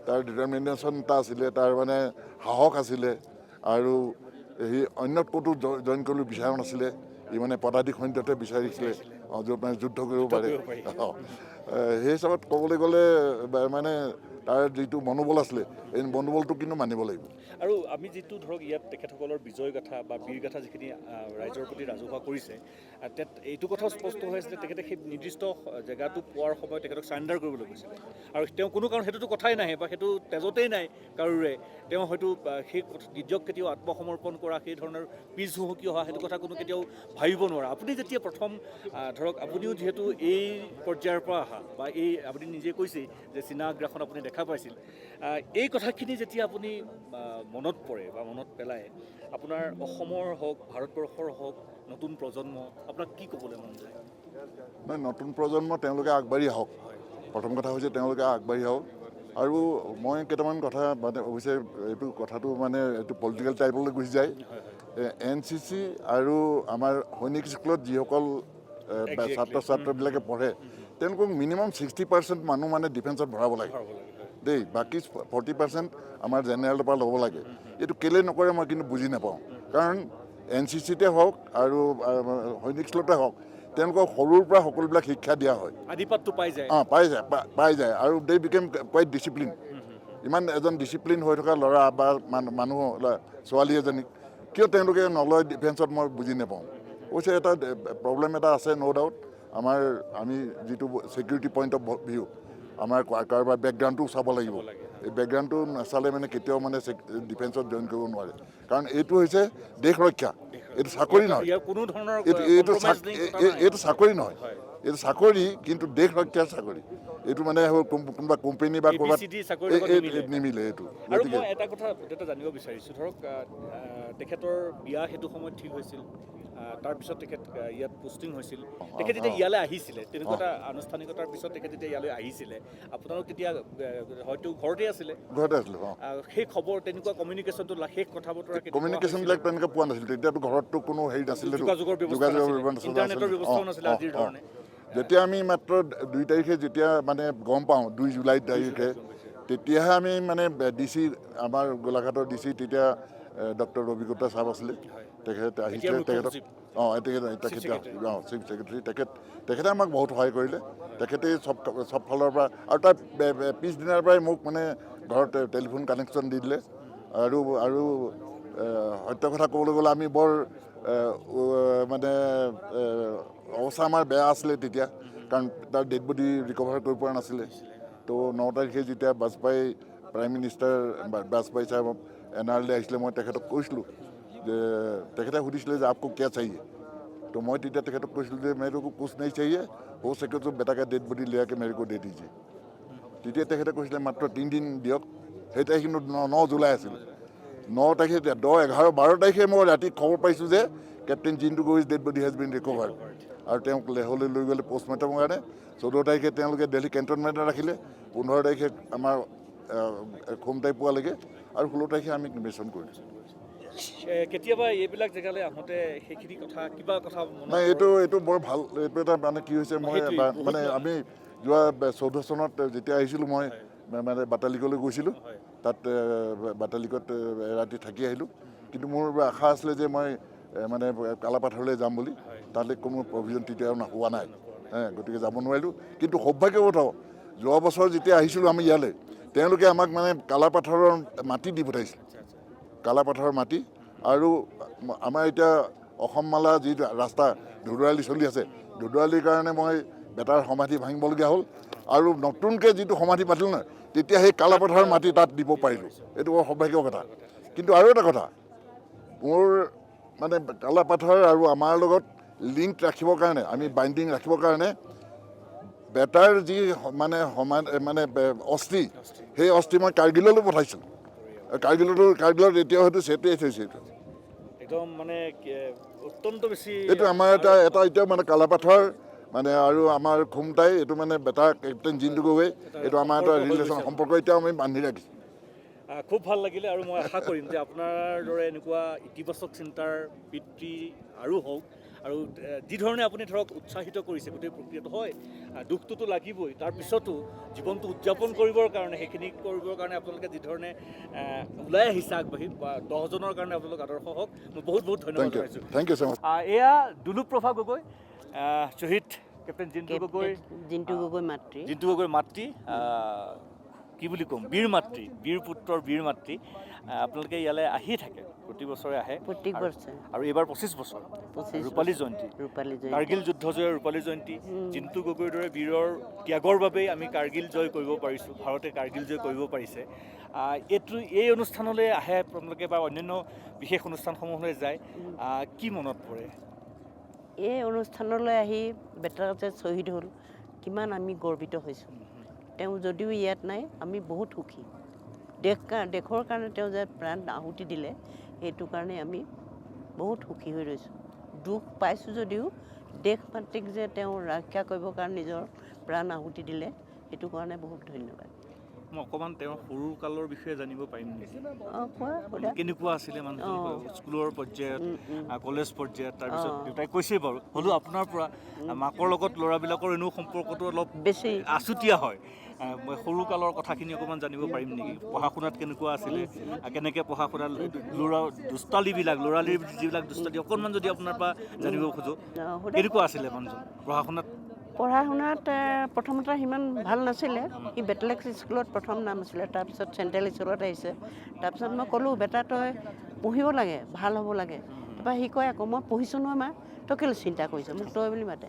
তাৰ ডিটাৰমিনেশ্যন এটা আছিলে, তাৰ মানে সাহস আছিলে। আৰু সি অন্য ক'তো জইন কৰিব বিচৰা নাছিলে। ই মানে পদাতিক সৈন্যতে বিচাৰিছিলে য'ত মানে যুদ্ধ কৰিব পাৰে। সেই হিচাপত ক'বলৈ গ'লে মানে তাৰ যিটো মনোবল আছিলে, এই মনোবলটো কিন্তু মানিব লাগিব। আৰু আমি যিটো ধৰক ইয়াত তেখেতসকলৰ বিজয় গাথা বা বীৰ গাথা যিখিনি ৰাইজৰ প্ৰতি ৰাজহুৱা কৰিছে, এইটো কথাও স্পষ্ট হৈ আছে যে তেখেতে সেই নিৰ্দিষ্ট জেগাটো পোৱাৰ সময়ত তেখেতক চাৰেণ্ডাৰ কৰিবলৈ গৈছিলে। আৰু তেওঁ কোনো কাৰণ সেইটোতো কথাই নাহে বা সেইটো তেজতেই নাই কাৰোৰে। তেওঁ হয়তো সেই নিজক কেতিয়াও আত্মসমৰ্পণ কৰা, সেই ধৰণৰ পিছ হুহুকি অহা সেইটো কথা কোনো কেতিয়াও ভাবিব নোৱাৰে। আপুনি যেতিয়া প্ৰথম ধৰক আপুনিও যিহেতু এই পৰ্যায়ৰ পৰা অহা বা আপুনি নিজে কৈছেই যে চীনা আগ্ৰাসন আপুনি দেখা পাইছিল, এই কথাখিনি যেতিয়া আপুনি মনত পৰে বা মনত পেলায়, আপোনাৰ অসমৰ হওক, ভাৰতবৰ্ষৰ হওক নতুন প্ৰজন্ম, আপোনাক কি ক'বলৈ মন যায়? নতুন প্ৰজন্ম তেওঁলোকে আগবাঢ়ি আহক। প্ৰথম কথা হৈছে তেওঁলোকে আগবাঢ়ি আহক। আৰু মই কেইটামান কথা মানে অৱশ্যে এইটো কথাটো মানে এইটো পলিটিকেল টাইপলৈ গুচি যায়। NCC আৰু আমাৰ সৈনিক স্কুলত যিসকল ছাত্ৰ ছাত্ৰীবিলাকে পঢ়ে, তেওঁলোকক মিনিমাম 60% মানুহ মানে ডিফেন্সত ভৰাব লাগে দেই। বাকী 40% আমাৰ জেনেৰেলৰ পৰা ল'ব লাগে। এইটো কেলৈ নকৰে মই কিন্তু বুজি নাপাওঁ। কাৰণ NCCতে হওক আৰু সৈনিক স্কুলতে হওক, তেওঁলোকক সৰুৰ পৰা সকলোবিলাক শিক্ষা দিয়া হয়। আদিপাতটো পাই যায়। আৰু দে বিকেম কোৱাইট ডিচিপ্লিন। ইমান এজন ডিচিপ্লিন হৈ থকা ল'ৰা বা মানুহ ছোৱালী এজনীক কিয় তেওঁলোকে নলয় ডিফেন্সত মই বুজি নাপাওঁ। অৱশ্যে এটা প্ৰব্লেম এটা আছে ন' ডাউট। আমি যিটো ছিকিউৰিটি পইণ্ট অফ ভিউ, আমাৰ কাৰোবাৰ বেকগ্ৰাউণ্ডটো চাব লাগিব। এই বেকগ্ৰাউণ্ডটো নাচালে মানে কেতিয়াও মানে ডিফেন্সত জইন কৰিব নোৱাৰে। কাৰণ এইটো হৈছে দেশ ৰক্ষা। এইটো চাকৰি নহয়, ইয়াৰ কোনো ধৰণৰ এইটো compromise নাই, কথা নাই। এইটো চাকৰি নহয়, এইটো চাকৰি কিন্তু দেশ ৰক্ষাৰ চাকৰি। এইটো মানে কোনোবা কোম্পানী বা ক'ৰবাত ABCD চাকৰিৰ লগত নিমিলে। নিমিলে এইটো। আৰু গতিকে মই এটা কথা জানিব বিচাৰিছোঁ, ধৰক তেখেতৰ বিয়া সেইটো সময়ত ঠিক হৈছিল, তাৰপিছত তেখেত ইয়াত পোষ্টিং হৈছিল, তেখেত যেতিয়া ইয়ালৈ আহিছিলে, তেনেকুৱা এটা আনুষ্ঠানিকতাৰ পিছত তেখেত যেতিয়া ইয়ালৈ আহিছিলে, আপোনালোক তেতিয়া হয়তো ঘৰতে আছিলে, ঘৰতে আছিলোঁ। সেই খবৰ তেনেকুৱা কমিউনিকেশ্যনটো শেষ কথা বতৰা কমিউনিকেশ্যনবিলাক তেনেকৈ পোৱা নাছিল, তেতিয়াতো ঘৰততো কোনো হেৰি নাছিলে, যোগাযোগৰ ব্যৱস্থা নাছিলে, ইণ্টাৰনেটৰ ব্যৱস্থাও নাছিলে আজিৰ ধৰণে। যেতিয়া আমি মাত্ৰ 2 তাৰিখে যেতিয়া মানে গম পাওঁ, 2 জুলাই তাৰিখে, তেতিয়াহে আমি মানে DC আমাৰ গোলাঘাটৰ DC তেতিয়া ডক্টৰ ৰবিকুটা ছাৰ আছিলে, তেখেত আহিছিলে, তেখেতক চিফ ছেক্ৰেটাৰী, তেখেতে আমাক বহুত সহায় কৰিলে, তেখেতেই চব ফালৰ পৰা, আৰু তাৰ পিছদিনাৰ পৰাই মোক মানে ঘৰত টেলিফোন কানেকশ্যন দি দিলে। আৰু সত্য কথা ক'বলৈ গ'লে আমি বৰ মানে অৱস্থা আমাৰ বেয়া আছিলে তেতিয়া, কাৰণ তাৰ ডেড বডি ৰিকভাৰ কৰিব পৰা নাছিলে। তো 9 তাৰিখে যেতিয়া বাজপেয়ী প্ৰাইম মিনিষ্টাৰ বাজপেয়ী চাহেব NRL আহিছিলে, মই তেখেতক কৈছিলোঁ যে, তেখেতে সুধিছিলে যে आपको क्या चाहिए, তো মই তেতিয়া তেখেতক কৈছিলোঁ যে मेरे को कुछ नहीं चाहिए, हो सके तो बेटा का डेड बॉडी ले आके मेरे को दे दीजिए। তেতিয়া তেখেতে কৈছিলে মাত্ৰ 3 দিন দিয়ক। সেই তাৰিখ কিন্তু 9 জুলাই আছিল। 9 তাৰিখে 10, 11, 12 তাৰিখে মই ৰাতি খবৰ পাইছোঁ যে কেপ্টেইন জিন্তু গগৈৰ dead body has been recovered, আৰু তেওঁক লেহলৈ লৈ গ'লে পষ্টমৰ্টমৰ কাৰণে। 14 তাৰিখে তেওঁলোকে দিল্লী কেণ্টনমেণ্টত ৰাখিলে, 15 তাৰিখে আমাৰ খোমটাই পোৱালৈকে, আৰু 16 তাৰিখে আমি নিৰ্বাচন কৰিলোঁ। কেতিয়াবা এইবিলাক জেগালৈ আহোঁতে সেইখিনি কথা কিবা কথা নাই, এইটো বৰ ভাল। এইটো এটা মানে কি হৈছে, মই মানে আমি যোৱা 14 চনত যেতিয়া আহিছিলোঁ, মই মানে বাটালিকলৈ গৈছিলোঁ, তাত বাটালিকত ৰাতি থাকি আহিলোঁ। কিন্তু মোৰ আশা আছিলে যে মই মানে কালাপাথাৰলৈ যাম বুলি, তালৈ কোনো প্ৰভিজন তেতিয়া হোৱা নাই, গতিকে যাব নোৱাৰিলোঁ। কিন্তু সৌভাগ্যৱশত যোৱা বছৰ যেতিয়া আহিছিলোঁ আমি ইয়ালৈ, তেওঁলোকে আমাক মানে কালাপাথাৰৰ মাটি দি পঠাইছিল, কালাপাথাৰৰ মাটি। আৰু আমাৰ এতিয়া অসম মালা যি ৰাস্তা ধুদুৰালি চলি আছে, ধুদুৰালিৰ কাৰণে মই বেটাৰ সমাধি ভাঙিবলগীয়া হ'ল, আৰু নতুনকৈ যিটো সমাধি পাতিলোঁ নহয়, তেতিয়া সেই কালাপাথাৰৰ মাটি তাত দিব পাৰিলোঁ। এইটো বৰ সৌভাগ্যৰ কথা। কিন্তু আৰু এটা কথা, মোৰ মানে কালাপাথাৰ আৰু আমাৰ লগত লিংক ৰাখিবৰ কাৰণে, আমি বাইণ্ডিং ৰাখিবৰ কাৰণে বেটাৰ যি মানে অস্থি, সেই অস্থি মই কাৰ্গিললৈ পঠাইছিলোঁ। কাৰ্গিলত এতিয়াও হয়তো ছেটেজ হৈছে। একদম মানে অত্যন্ত বেছি এইটো আমাৰ এটা এতিয়াও মানে কালাপাথাৰ মানে আৰু আমাৰ খোমটাই, এইটো মানে বেটাৰ কেপ্টেইন জিন্তু গগৈ, এইটো আমাৰ এটা ৰিলেশ্যন সম্পৰ্ক এতিয়াও আমি বান্ধি ৰাখিছোঁ। খুব ভাল লাগিলে, আৰু মই আশা কৰিম যে আপোনাৰ দৰে এনেকুৱা ইতিবাচক চিন্তাৰ পিতৃ আৰু হওক, আৰু যি ধৰণে আপুনি ধৰক উৎসাহিত কৰিছে গোটেই প্ৰক্ৰিয়াটো, হয় দুখটোতো লাগিবই, তাৰপিছতো জীৱনটো উদযাপন কৰিবৰ কাৰণে, সেইখিনি কৰিবৰ কাৰণে আপোনালোকে যি ধৰণে ওলাই আহিছে আগবাঢ়ি, বা 10জনৰ কাৰণে আপোনালোক আদৰ্শ হওক। মই বহুত ধন্যবাদ জনাইছোঁ। থেংক ইউ ছ' মাছ। এয়া দুলুপ্ৰভা গগৈ, শ্বহীদ কেপ্টেইন জিন্তু গগৈৰ মাতৃ, কি বুলি ক'ম, বীৰ মাতৃ, বীৰ পুত্ৰৰ বীৰ মাতৃ। আপোনালোকে ইয়ালৈ আহি থাকে, প্ৰতি বছৰে আহে, প্ৰত্যেক বছৰ, আৰু এইবাৰ 25 বছৰ ৰূপালী জয়ন্তী, কাৰ্গিল যুদ্ধ জয়ৰ ৰূপালী জয়ন্তী। জিন্তু গগৈৰ দৰে বীৰৰ ত্যাগৰ বাবেই আমি কাৰ্গিল জয় কৰিব পাৰিছোঁ, ভাৰতে কাৰ্গিল জয় কৰিব পাৰিছে। এই অনুষ্ঠানলৈ আহে আপোনালোকে, বা অন্যান্য বিশেষ অনুষ্ঠানসমূহলৈ যায়, কি মনত পৰে? এই অনুষ্ঠানলৈ আহি বেটাৰ যে শ্বহীদ হ'ল, কিমান আমি গৰ্বিত হৈছোঁ। তেওঁ যদিও ইয়াত নাই, আমি বহুত সুখী। দেশৰ কাৰণে তেওঁ যে প্ৰাণ আহুতি দিলে, সেইটো কাৰণে আমি বহুত সুখী হৈ ৰৈছোঁ। দুখ পাইছোঁ যদিও দেশ মাতৃক যে তেওঁ ৰক্ষা কৰিবৰ কাৰণে নিজৰ প্ৰাণ আহুতি দিলে, সেইটো কাৰণে বহুত ধন্যবাদ। মই অকণমান তেওঁৰ সৰু কালৰ বিষয়ে জানিব পাৰিম নেকি? কোৱা। কেনেকুৱা আছিলে মানুহজন, স্কুলৰ পৰ্যায়ত, কলেজ পৰ্যায়ত, তাৰপিছত দেউতাই কৈছেই বাৰু, হ'লেও আপোনাৰ পৰা মাকৰ লগত ল'ৰাবিলাকৰ এনেও সম্পৰ্কটো অলপ বেছি আছুতীয়া হয়। সৰু কালৰ কথাখিনি অকণমান জানিব পাৰিম নেকি? পঢ়া শুনাত কেনেকুৱা আছিলে, কেনেকৈ পঢ়া শুনা, ল'ৰালিৰ যিবিলাক দুষ্টালি, অকণমান যদি আপোনাৰ পৰা জানিব খোজোঁ, কেনেকুৱা আছিলে মানুহজন পঢ়া শুনাত? পঢ়া শুনাত প্ৰথমতে সিমান ভাল নাছিলে। সি বেটেলেক স্কুলত প্ৰথম নাম আছিলে, তাৰপিছত চেণ্ট্ৰেল স্কুলত আহিছে। তাৰপিছত মই ক'লোঁ, বেটা তই পঢ়িব লাগে, ভাল হ'ব লাগে। তাৰপৰা সি কয় আকৌ, মই পঢ়িছোঁ নহয় মা, তই কেলৈ চিন্তা কৰিছ, মোক তই বুলি মাতে।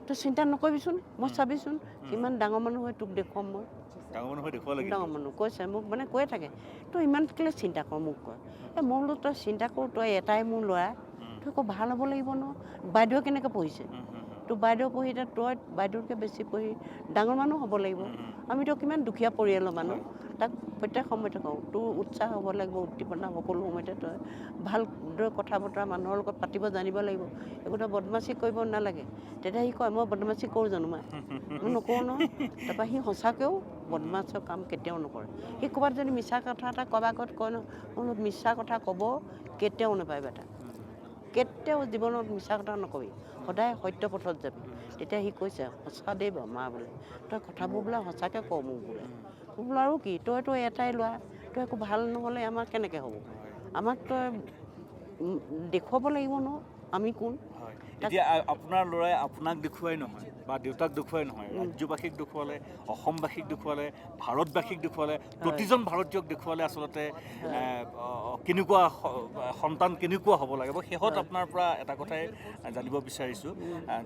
তই চিন্তা নকৰিবিচোন, মই চাবিচোন, কিমান ডাঙৰ মানুহ হয়, তোক দেখুৱাম মই। ডাঙৰ মানুহে দেখুৱাব লাগিব ডাঙৰ মানুহ কৈছে মোক মানে কৈয়ে থাকে তই ইমান কেলৈ চিন্তা কৰ মোক কয় এই মই বোলো তই চিন্তা কৰ তই এটাই মোৰ ল'ৰা তই আকৌ ভাল হ'ব লাগিব ন বাইদেৱে কেনেকৈ পঢ়িছে তোৰ বাইদেউ পঢ়িতে তই বাইদেউতকৈ বেছি পঢ়ি ডাঙৰ মানুহ হ'ব লাগিব আমিতো কিমান দুখীয়া পৰিয়ালৰ মানুহ তাক প্ৰত্যেক সময়তে কওঁ তোৰ উৎসাহ হ'ব লাগিব উদ্দীপনা সকলো সময়তে তই ভালদৰে কথা বতৰা মানুহৰ লগত পাতিব জানিব লাগিব একোটা বদমাচি কৰিব নালাগে তেতিয়া সি কয় মই বদমাচি কৰোঁ জানো মই নকৰোঁ নহয় তাৰপৰা সি সঁচাকৈও বদমাছৰ কাম কেতিয়াও নকৰে সি ক'ৰবাত যদি মিছা কথা এটা ক'ৰবাৰ আগত কয় ন মই মিছা কথা ক'ব কেতিয়াও নাপায় বেটা কেতিয়াও জীৱনত মিছা কথা নকবি সদায় সত্য পথত যাবি তেতিয়া সি কৈছে সঁচা দেই বাৰু মা বোলে তই কথাবোৰ বোলে সঁচাকৈ কওঁ মোক বোলে বোলো আৰু কি তইতো এটাই লোৱা তই একো ভাল নহ'লে আমাৰ কেনেকৈ হ'ব আমাক তই দেখুৱাব লাগিব ন আমি কোন এতিয়া আপোনাৰ ল'ৰাই আপোনাক দেখুৱাই নহয় বা দেউতাক দেখুৱাই নহয় ৰাজ্যবাসীক দেখুৱালে অসমবাসীক দেখুৱালে ভাৰতবাসীক দেখুৱালে প্ৰতিজন ভাৰতীয়ক দেখুৱালে আচলতে কেনেকুৱা সন্তান কেনেকুৱা হ'ব লাগে মই শেষত আপোনাৰ পৰা এটা কথাই জানিব বিচাৰিছোঁ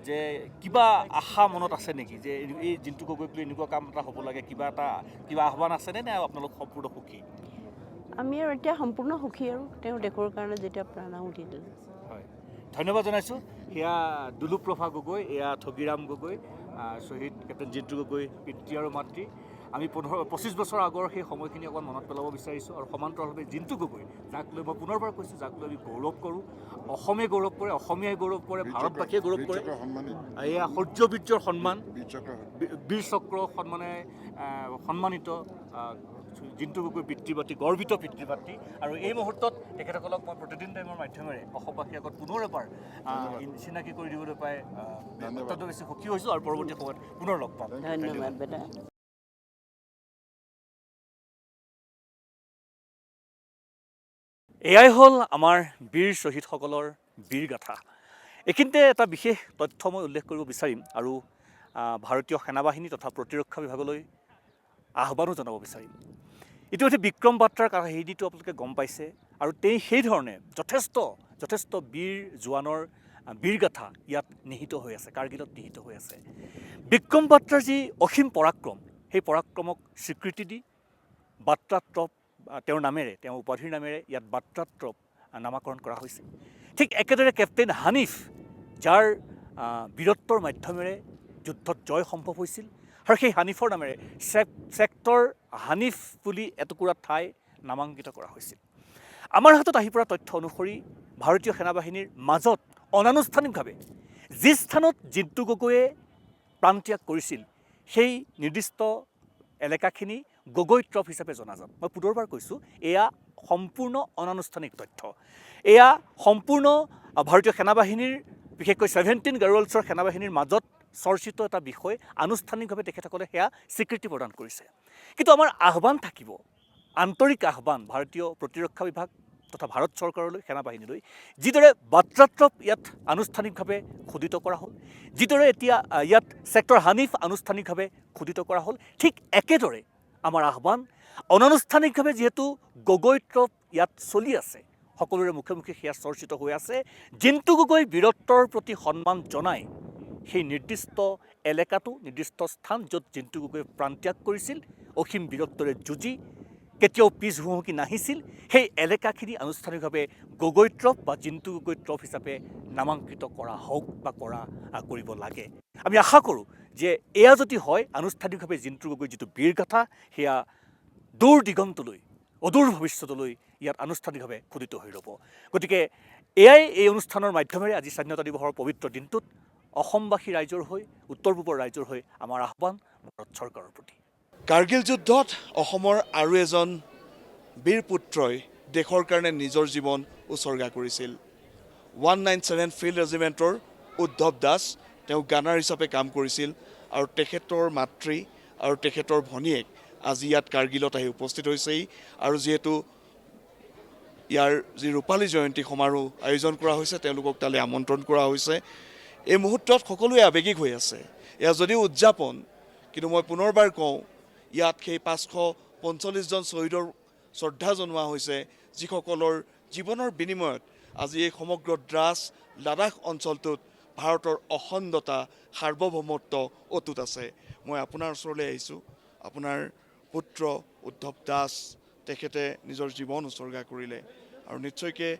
যে কিবা আশা মনত আছে নেকি যে এই জিন্তু গগৈক লৈ এনেকুৱা কাম এটা হ'ব লাগে কিবা আহ্বান আছেনে নে আপোনালোক সম্পূৰ্ণ সুখী আমি আৰু এতিয়া সম্পূৰ্ণ সুখী আৰু তেওঁ দেশৰ কাৰণে যেতিয়া প্ৰাণ আহুতি দিলে হয় ধন্যবাদ জনাইছোঁ সেয়া দুলুপ্ৰভা গগৈ এয়া ঠগিৰাম গগৈ শ্বহীদ কেপ্টেইন জিন্তু গগৈ পিতৃ আৰু মাতৃ আমি 25 বছৰ আগৰ সেই সময়খিনি অকণ মনত পেলাব বিচাৰিছোঁ আৰু সমান্তৰালভাৱে জিন্তু গগৈ যাক লৈ মই পুনৰবাৰ কৈছোঁ যাক লৈ আমি গৌৰৱ কৰোঁ অসমে গৌৰৱ কৰে অসমীয়াই গৌৰৱ কৰে ভাৰতবাসীয়ে গৌৰৱ কৰে এয়া সূৰ্যবীৰ্যৰ সন্মান বীৰ চক্ৰ সন্মানে সন্মানিত জিন্তু গগৈ পিতৃ মাতৃ গৰ্বিত পিতৃ মাতৃ আৰু এই মুহূৰ্তত তেখেতসকলক মই প্ৰতিদিন টাইমৰ মাধ্যমেৰে অসমবাসীৰ আগত পুনৰ এবাৰ চিনাকি কৰি দিবলৈ পাই অত্যন্ত বেছি সুখী হৈছোঁ আৰু পৰৱৰ্তী সময়ত পুনৰ লগ পাম ধন্যবাদ বেটা এয়াই হ'ল আমাৰ বীৰ শ্বহীদসকলৰ বীৰগাথা এইখিনিতে এটা বিশেষ তথ্য মই উল্লেখ কৰিব বিচাৰিম আৰু ভাৰতীয় সেনাবাহিনী তথা প্ৰতিৰক্ষা বিভাগলৈ আহ্বানো জনাব বিচাৰিম ইতিমধ্যে বিক্ৰম বাৰ্তাৰ কাহিনীটো আপোনালোকে গম পাইছে আৰু সেই ধৰণে যথেষ্ট বীৰ জোৱানৰ বীৰগাথা ইয়াত নিহিত হৈ আছে কাৰ্গিলত নিহিত হৈ আছে বিক্ৰম বাৰ্তাৰ যি অসীম পৰাক্ৰম সেই পৰাক্ৰমক স্বীকৃতি দি বাৰ্তাত্ৰপ তেওঁৰ নামেৰে তেওঁৰ উপাধিৰ নামেৰে ইয়াত বাৰ্তাত্ৰপ নামাকৰণ কৰা হৈছে ঠিক একেদৰে কেপ্টেইন হানিফ যাৰ বীৰত্বৰ মাধ্যমেৰে যুদ্ধত জয় সম্ভৱ হৈছিল আৰু সেই হানিফৰ নামেৰে ছেক্টৰ হানিফ বুলি এটুকুৰা ঠাই নামাংকিত কৰা হৈছিল আমাৰ হাতত আহি পৰা তথ্য অনুসৰি ভাৰতীয় সেনাবাহিনীৰ মাজত অনানুষ্ঠানিকভাৱে যি স্থানত জিন্তু গগৈয়ে প্ৰাণত্যাগ কৰিছিল সেই নিৰ্দিষ্ট এলেকাখিনি গগৈ ট্ৰপ হিচাপে জনাজাত মই পুনৰবাৰ কৈছোঁ এয়া সম্পূৰ্ণ অনানুষ্ঠানিক তথ্য এয়া সম্পূৰ্ণ ভাৰতীয় সেনাবাহিনীৰ বিশেষকৈ 17 গাৰ্লছৰ সেনাবাহিনীৰ মাজত চৰ্চিত এটা বিষয় আনুষ্ঠানিকভাৱে তেখেতসকলে সেয়া স্বীকৃতি প্ৰদান কৰিছে কিন্তু আমাৰ আহ্বান থাকিব আন্তৰিক আহ্বান ভাৰতীয় প্ৰতিৰক্ষা বিভাগ তথা ভাৰত চৰকাৰলৈ সেনাবাহিনীলৈ যিদৰে বাৰ্তাত্ৰপ ইয়াত আনুষ্ঠানিকভাৱে খোদিত কৰা হ'ল যিদৰে এতিয়া ইয়াত ছেক্টৰ হানিফ আনুষ্ঠানিকভাৱে খোদিত কৰা হ'ল ঠিক একেদৰে আমাৰ আহ্বান অনানুষ্ঠানিকভাৱে যিহেতু গগৈ ট্ৰপ ইয়াত চলি আছে সকলোৰে মুখে মুখে সেয়া চৰ্চিত হৈ আছে জিন্তু গগৈ বীৰত্বৰ প্ৰতি সন্মান জনাই সেই নিৰ্দিষ্ট এলেকাটো নিৰ্দিষ্ট স্থান য'ত জিন্তু গগৈ প্ৰাণত্যাগ কৰিছিল অসীম বীৰত্বৰে যুঁজি কেতিয়াও পিছ হুহুকি নাহিছিল সেই এলেকাখিনি আনুষ্ঠানিকভাৱে গগৈ ট্ৰপ বা জিন্তু গগৈ ট্ৰপ হিচাপে নামাংকিত কৰা হওক বা কৰিব লাগে আমি আশা কৰোঁ যে এয়া যদি হয় আনুষ্ঠানিকভাৱে জিন্তু গগৈ যিটো বীৰগাথা সেয়া দূৰ দিগন্তলৈ অদূৰ ভৱিষ্যতলৈ ইয়াত আনুষ্ঠানিকভাৱে খোদিত হৈ ৰ'ব গতিকে এয়াই এই অনুষ্ঠানৰ মাধ্যমেৰে আজি স্বাধীনতা দিৱসৰ পবিত্ৰ দিনটোত অসমবাসী ৰাইজৰ হৈ উত্তৰ পূবৰ ৰাইজৰ হৈ আমাৰ আহ্বান ভাৰত চৰকাৰৰ প্ৰতি কাৰ্গিল যুদ্ধত অসমৰ আৰু এজন বীৰ পুত্ৰই দেশৰ কাৰণে নিজৰ জীৱন উচৰ্গা কৰিছিল 197 ফিল্ড ৰেজিমেণ্টৰ উদ্ধৱ দাস তেওঁ গানাৰ হিচাপে কাম কৰিছিল আৰু তেখেতৰ মাতৃ আৰু তেখেতৰ ভনীয়েক আজি ইয়াত কাৰ্গিলত আহি উপস্থিত হৈছেই আৰু যিহেতু ইয়াৰ যি ৰূপালী জয়ন্তী সমাৰোহ আয়োজন কৰা হৈছে তেওঁলোকক তালৈ আমন্ত্ৰণ কৰা হৈছে এই মুহূৰ্তত সকলোৱে আৱেগিক হৈ আছে এয়া যদিও উদযাপন কিন্তু মই পুনৰবাৰ কওঁ ইয়াত সেই 545 জন শ্বহীদৰ শ্ৰদ্ধা জনোৱা হৈছে যিসকলৰ জীৱনৰ বিনিময়ত আজি এই সমগ্ৰ দ্ৰাছ লাডাখ অঞ্চলটোত ভাৰতৰ অখণ্ডতা সাৰ্বভৌমত্ব অটুট আছে মই আপোনাৰ ওচৰলৈ আহিছোঁ আপোনাৰ পুত্ৰ উদ্ধৱ দাস তেখেতে নিজৰ জীৱন উৎসৰ্গা কৰিলে আৰু নিশ্চয়কৈ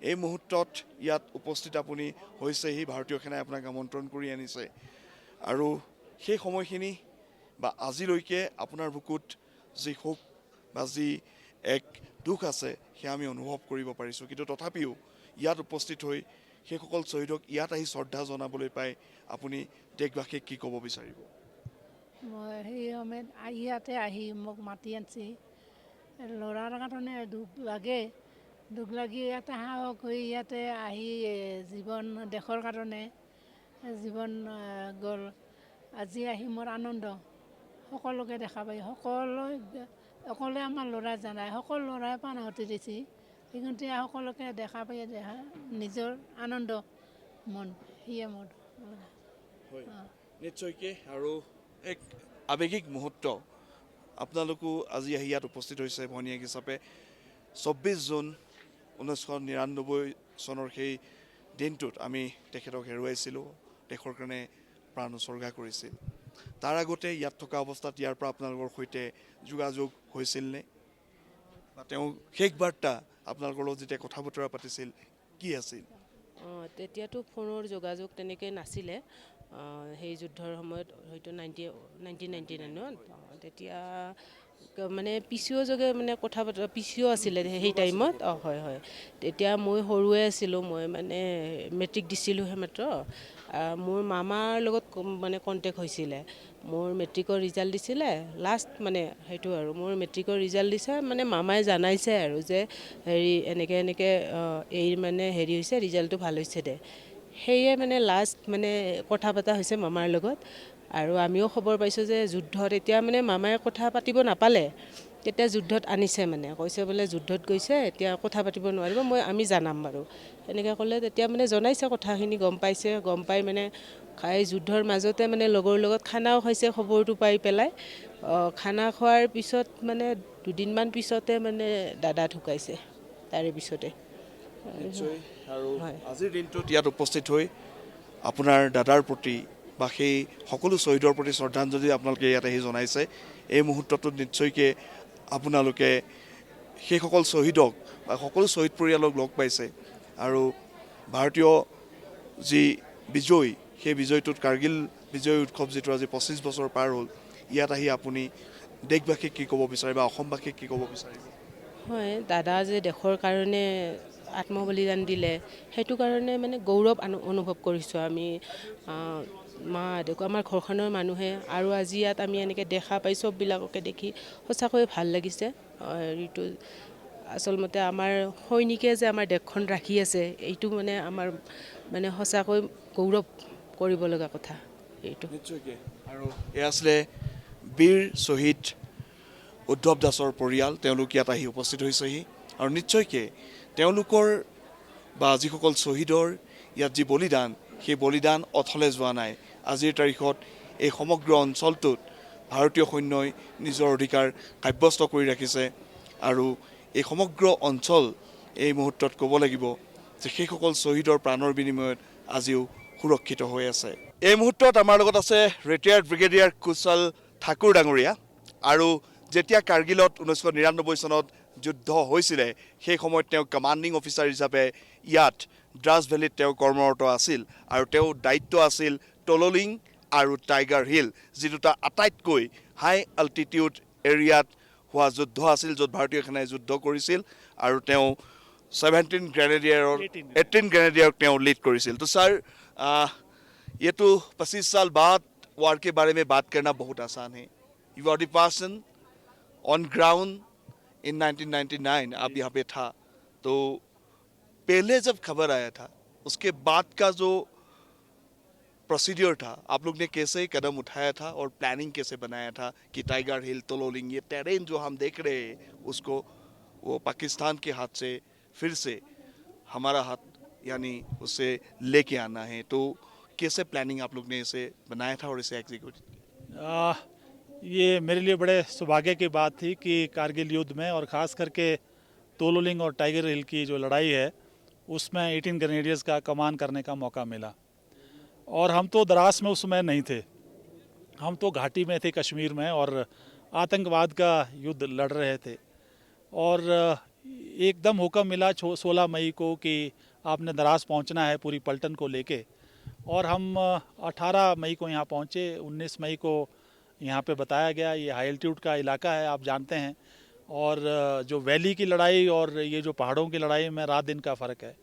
এই মুহূৰ্তত ইয়াত উপস্থিত আপুনি হৈছেহি ভাৰতীয় সেনাই আপোনাক আমন্ত্ৰণ কৰি আনিছে আৰু সেই সময়খিনি বা আজিলৈকে আপোনাৰ বুকুত যি শোক বা যি এক দুখ আছে সেয়া আমি অনুভৱ কৰিব পাৰিছোঁ কিন্তু তথাপিও ইয়াত উপস্থিত হৈ সেইসকল শ্বহীদক ইয়াত আহি শ্ৰদ্ধা জনাবলৈ পাই আপুনি দেশবাসীক কি ক'ব বিচাৰিব মই সেই সময়ত ইয়াতে আহি মোক মাতি আনিছে ল'ৰাৰ কাৰণে দুখ লাগি ইয়াতে সাহস হৈ ইয়াতে আহি জীৱন দেশৰ কাৰণে জীৱন গ'ল আজি আহি মোৰ আনন্দ সকলোকে দেখা পাই সকলোৱে আমাৰ ল'ৰা জানাই সকলো ল'ৰাই পাণাহুতি দিছে কিন্তু সকলোকে দেখা পাই নিজৰ আনন্দ মন সেয়ে মোৰ নিশ্চয়কৈ আৰু এক আৱেগিক মুহূৰ্ত আপোনালোকো আজি আহি ইয়াত উপস্থিত হৈছে ভনীয়েক হিচাপে 24 জুন 1999 চনৰ সেই দিনটোত আমি তেখেতক হেৰুৱাইছিলোঁ দেশৰ কাৰণে প্ৰাণ উৎসৰ্গা কৰিছিল তাৰ আগতে ইয়াত থকা অৱস্থাত ইয়াৰ পৰা আপোনালোকৰ সৈতে যোগাযোগ হৈছিল নে বা তেওঁ শেষ বাৰ্তা আপোনালোকৰ লগত যেতিয়া কথা বতৰা পাতিছিল কি আছিল তেতিয়াতো ফোনৰ যোগাযোগ তেনেকৈ নাছিলে সেই যুদ্ধৰ সময়ত হয়তো 1999 তেতিয়া মানে পিচিঅ' যোগে মানে কথা বতৰা পিচিঅ' আছিলে সেই টাইমত হয় হয় তেতিয়া মই সৰুৱে আছিলোঁ মই মানে মেট্ৰিক দিছিলোঁহে মাত্ৰ মোৰ মামাৰ লগত মানে কণ্টেক্ট হৈছিলে মোৰ মেট্ৰিকৰ ৰিজাল্ট দিছিলে লাষ্ট মানে সেইটো আৰু মোৰ মেট্ৰিকৰ ৰিজাল্ট দিছে মানে মামাই জানাইছে আৰু যে হেৰি এনেকৈ এই মানে হেৰি হৈছে ৰিজাল্টটো ভাল হৈছে দে সেয়ে মানে লাষ্ট মানে কথা পতা হৈছে মামাৰ লগত আৰু আমিও খবৰ পাইছোঁ যে যুদ্ধত এতিয়া মানে মামাই কথা পাতিব নাপালে তেতিয়া যুদ্ধত আনিছে মানে কৈছে বোলে যুদ্ধত গৈছে এতিয়া কথা পাতিব নোৱাৰিব আমি জানাম বাৰু এনেকৈ ক'লে তেতিয়া মানে জনাইছে কথাখিনি গম পাই মানে এই যুদ্ধৰ মাজতে মানে লগৰ লগত খানাও খাইছে খবৰটো পাই পেলাই খানা খোৱাৰ পিছত মানে দুদিনমান পিছতে মানে দাদা ঢুকাইছে তাৰে পিছতে আৰু আজিৰ দিনটোত ইয়াত উপস্থিত হৈ আপোনাৰ দাদাৰ প্ৰতি বা সেই সকলো শ্বহীদৰ প্ৰতি শ্ৰদ্ধাঞ্জলি আপোনালোকে ইয়াত আহি জনাইছে এই মুহূৰ্তটোত নিশ্চয়কৈ আপোনালোকে সেইসকল শ্বহীদক বা সকলো শ্বহীদ পৰিয়ালক লগ পাইছে আৰু ভাৰতীয় যি বিজয় সেই বিজয়টোত কাৰ্গিল বিজয় উৎসৱ যিটো আজি 25 বছৰ পাৰ হ'ল ইয়াত আহি আপুনি দেশবাসীক কি ক'ব বিচাৰে বা অসমবাসীক কি ক'ব বিচাৰিব হয় দাদা যে দেশৰ কাৰণে আত্মবলিদান দিলে সেইটো কাৰণে মানে গৌৰৱ অনুভৱ কৰিছোঁ আমি মা দেউতা আমাৰ ঘৰখনৰ মানুহে আৰু আজি ইয়াত আমি এনেকৈ দেখা পাই চববিলাককে দেখি সঁচাকৈ ভাল লাগিছে এইটো আচলমতে আমাৰ সৈনিকে যে আমাৰ দেশখন ৰাখি আছে এইটো মানে আমাৰ মানে সঁচাকৈ গৌৰৱ কৰিব লগা কথা এইটো নিশ্চয়কৈ আৰু এয়া আছিলে বীৰ শ্বহীদ উদ্ধৱ দাসৰ পৰিয়াল তেওঁলোক ইয়াত আহি উপস্থিত হৈছেহি আৰু নিশ্চয়কৈ তেওঁলোকৰ বা যিসকল শ্বহীদৰ ইয়াত যি বলিদান সেই বলিদান অথলে যোৱা নাই আজিৰ তাৰিখত এই সমগ্ৰ অঞ্চলটোত ভাৰতীয় সৈন্যই নিজৰ অধিকাৰ সাব্যস্ত কৰি ৰাখিছে আৰু এই সমগ্ৰ অঞ্চল এই মুহূৰ্তত ক'ব লাগিব যে সেইসকল শ্বহীদৰ প্ৰাণৰ বিনিময়ত আজিও সুৰক্ষিত হৈ আছে এই মুহূৰ্তত আমাৰ লগত আছে ৰিটায়াৰ্ড ব্ৰিগেডিয়াৰ কুশল ঠাকুৰ ডাঙৰীয়া আৰু যেতিয়া কাৰ্গিলত 1999 চনত যুদ্ধ হৈছিলে সেই সময়ত তেওঁ কমাণ্ডিং অফিচাৰ হিচাপে ইয়াত দ্ৰাছ ভেলীত তেওঁ কৰ্মৰত আছিল আৰু তেওঁৰ দায়িত্ব আছিল টললিং আৰু টাইগাৰ হিল যি দুটা আটাইতকৈ হাই আল্টিটিউড এৰিয়াত হোৱা যুদ্ধ আছিল য'ত ভাৰতীয় সেনাই যুদ্ধ কৰিছিল আৰু তেওঁ 18 ग्रेनेडियर তেওঁ लीड কৰিছিল तो सर ये तो 25 साल बाद वार के बारे में बात करना बहुत आसान है you are the person on ground in 1999 आप यहाँ पे था तो पहले जब खबर आया था उसके बाद का जो प्रोसीड्योर था आप लोग ने कैसे कदम उठाया था और प्लानिंग कैसे बनाया था कि टाइगर हिल तलोलिंग ये टेरेन जो हम देख रहे हैं उसको वो पाकिस्तान के हाथ से फिर से हमारा हाथ यानी उसे लेके आना है तो कैसे प्लानिंग आप लोग ने इसे बनाया था और इसे एग्जीक्यूट ये मेरे लिए बड़े सौभाग्य की बात थी कि कारगिल युद्ध में और ख़ास करके तोलोलिंग और टाइगर हिल की जो लड़ाई है उसमें 18 ग्रेनेडियर्स का कमान करने का मौका मिला और हम तो द्रास में उस समय नहीं थे हम तो घाटी में थे कश्मीर में और आतंकवाद का युद्ध लड़ रहे थे। और एकदम हुक्म मिला 16 मई को कि आपने दराज पहुंचना है पूरी पलटन को लेके। और हम 18 मई को यहाँ पहुँचे। 19 मई को यहाँ पे बताया गया ये हाई एल्टीट्यूड का इलाका है, आप जानते हैं। और जो वैली की लड़ाई और ये जो पहाड़ों की लड़ाई में रात दिन का फ़र्क है।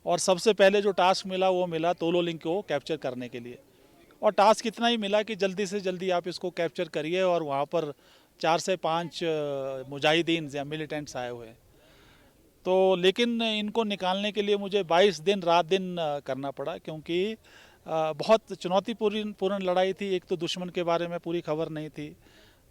और सबसे पहले जो टास्क मिला वो मिला तोलोलिंग को कैप्चर करने के लिए। और टास्क इतना ही मिला कि जल्दी से जल्दी आप इसको कैप्चर करिए। और वहाँ पर 4 से 5 मुजाहिदीन या मिलिटेंट्स आए हुए हैं। तो लेकिन इनको निकालने के लिए मुझे 22 दिन रात दिन करना पड़ा, क्योंकि बहुत चुनौतीपूर्ण लड़ाई थी। एक तो दुश्मन के बारे में पूरी खबर नहीं थी।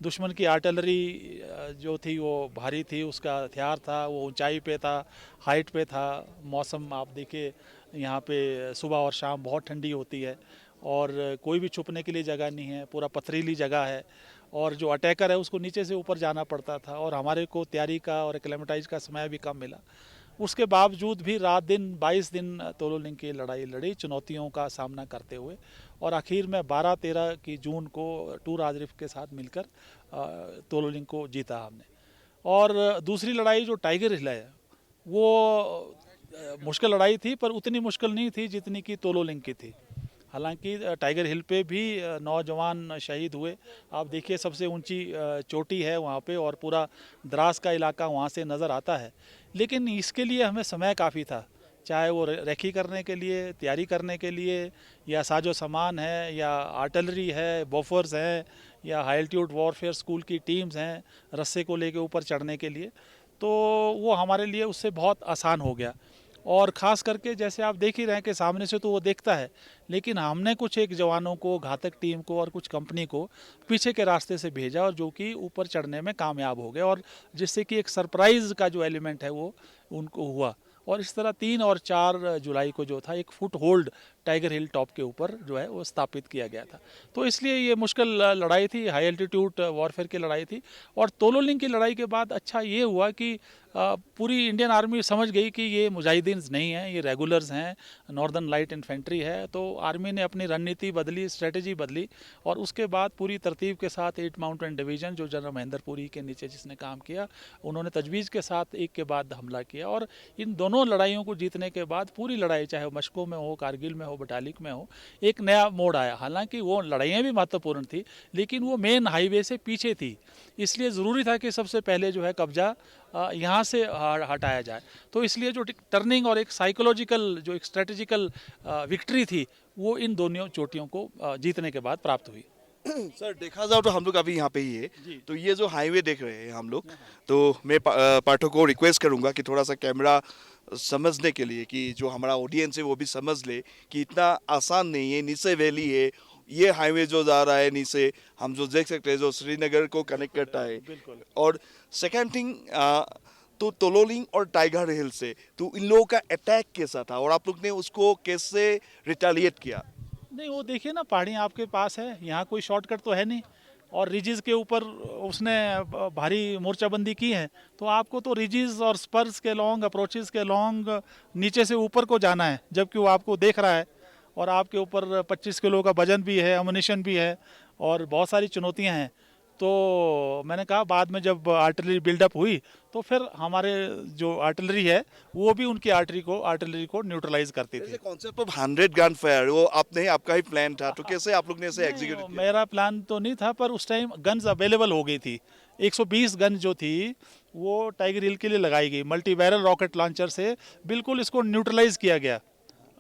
दुश्मन की आर्टिलरी जो थी वो भारी थी, उसका हथियार था वो ऊंचाई पे था, हाइट पे था। मौसम आप देखिए यहाँ पे सुबह और शाम बहुत ठंडी होती है और कोई भी छुपने के लिए जगह नहीं है, पूरा पथरीली जगह है। और जो अटैकर है उसको नीचे से ऊपर जाना पड़ता था और हमारे को तैयारी का और एक्लेमेटाइज का समय भी कम मिला। उसके बावजूद भी रात दिन 22 दिन तोलोलिंग की लड़ाई लड़ी, चुनौतियों का सामना करते हुए। और आखिर में 12-13 की जून को टूर आजरिफ के साथ मिलकर तोलोलिंग को जीता हमने। और दूसरी लड़ाई जो टाइगर हिल है वो मुश्किल लड़ाई थी, पर उतनी मुश्किल नहीं थी जितनी कि तोलोलिंग की थी। हालांकि टाइगर हिल पे भी नौजवान शहीद हुए। आप देखिए सबसे ऊंची चोटी है वहाँ पे और पूरा द्रास का इलाका वहाँ से नज़र आता है। लेकिन इसके लिए हमें समय काफ़ी था, चाहे वो रेखी करने के लिए, तैयारी करने के लिए, या साजो सामान है, या आर्टिलरी है, बॉफर्स हैं, या हाई एल्टीट्यूड वॉरफेयर स्कूल की टीम्स हैं रस्से को लेके ऊपर चढ़ने के लिए। तो वो हमारे लिए उससे बहुत आसान हो गया। और ख़ास करके जैसे आप देख ही रहे हैं कि सामने से तो वो देखता है, लेकिन हमने कुछ एक जवानों को, घातक टीम को और कुछ कंपनी को पीछे के रास्ते से भेजा और जो कि ऊपर चढ़ने में कामयाब हो गए, और जिससे कि एक सरप्राइज़ का जो एलिमेंट है वो उनको हुआ। और इस तरह 3 और 4 जुलाई को जो था एक foothold Tiger Hill top के ऊपर जो है वो स्थापित किया गया था। तो इसलिए ये मुश्किल लड़ाई थी, हाई एल्टीट्यूड वॉरफेयर की लड़ाई थी। और तोलोलिंग की लड़ाई के बाद अच्छा ये हुआ कि पूरी इंडियन आर्मी समझ गई कि ये मुजाहिदीन नहीं हैं, ये रेगुलर्स हैं, नॉर्दर्न लाइट इन्फेंट्री है। तो आर्मी ने अपनी रणनीति बदली, स्ट्रेटजी बदली, और उसके बाद पूरी तरतीब के साथ 8 माउंटेन डिवीज़न जो जनरल महेंद्र पुरी के नीचे जिसने काम किया, उन्होंने तजवीज़ के साथ एक के बाद हमला किया। और इन दोनों लड़ाइयों को जीतने के बाद पूरी लड़ाई, चाहे मशकों में हो, कारगिल में हो, बटालिक में हो, एक नया मोड़ आया। हालांकि वो लड़ाइयाँ भी महत्वपूर्ण थी, लेकिन वो मेन हाईवे से पीछे थी, इसलिए ज़रूरी था कि सबसे पहले जो है कब्जा यहाँ से हटाया जाए। तो इसलिए जो टर्निंग और एक साइकोलॉजिकल जो एक स्ट्रेटेजिकल विक्ट्री थी वो इन दोनों चोटियों को जीतने के बाद प्राप्त हुई। सर देखा जाओ तो हम लोग अभी यहाँ पे ही है, तो ये जो हाईवे देख रहे हैं हम लोग, तो मैं पाठक को रिक्वेस्ट करूँगा कि थोड़ा सा कैमरा समझने के लिए, कि जो हमारा ऑडियंस है वो भी समझ ले कि इतना आसान नहीं है। नीचे वैली है, ये हाईवे जो जा रहा है नीचे, हम जो देख सकते हैं जो श्रीनगर को कनेक्ट करता है। और सेकेंड थिंग, तो तोलोलिंग और टाइगर हिल से तो इन लोगों का अटैक कैसा था और आप लोग ने उसको कैसे रिटेलिएट किया? नहीं, वो देखिए ना, पहाड़ियाँ आपके पास है, यहाँ कोई शॉर्टकट तो है नहीं, और रिजिज के ऊपर उसने भारी मोर्चाबंदी की है। तो आपको तो रिजिज और स्पर्स के लॉन्ग, अप्रोचेस के लॉन्ग नीचे से ऊपर को जाना है, जबकि वो आपको देख रहा है और आपके ऊपर 25 किलो का वजन भी है, अम्युनिशन भी है और बहुत सारी चुनौतियां हैं। तो मैंने कहा बाद में जब आर्टिलरी बिल्डअप हुई तो फिर हमारे जो आर्टिलरी है वो भी उनकी आर्टिलरी को न्यूट्रलाइज करती थी। कॉन्सेप्ट ऑफ 100 गन फायर वो आपका ही प्लान था, तो कैसे आप लोग ने इसे एग्जीक्यूट किया? मेरा प्लान तो नहीं था, पर उस टाइम गन्स अवेलेबल हो गई थी। 120 गन जो थी वो टाइगर हिल के लिए लगाई गई। मल्टी बैरल रॉकेट लॉन्चर से बिल्कुल इसको न्यूट्रलाइज किया गया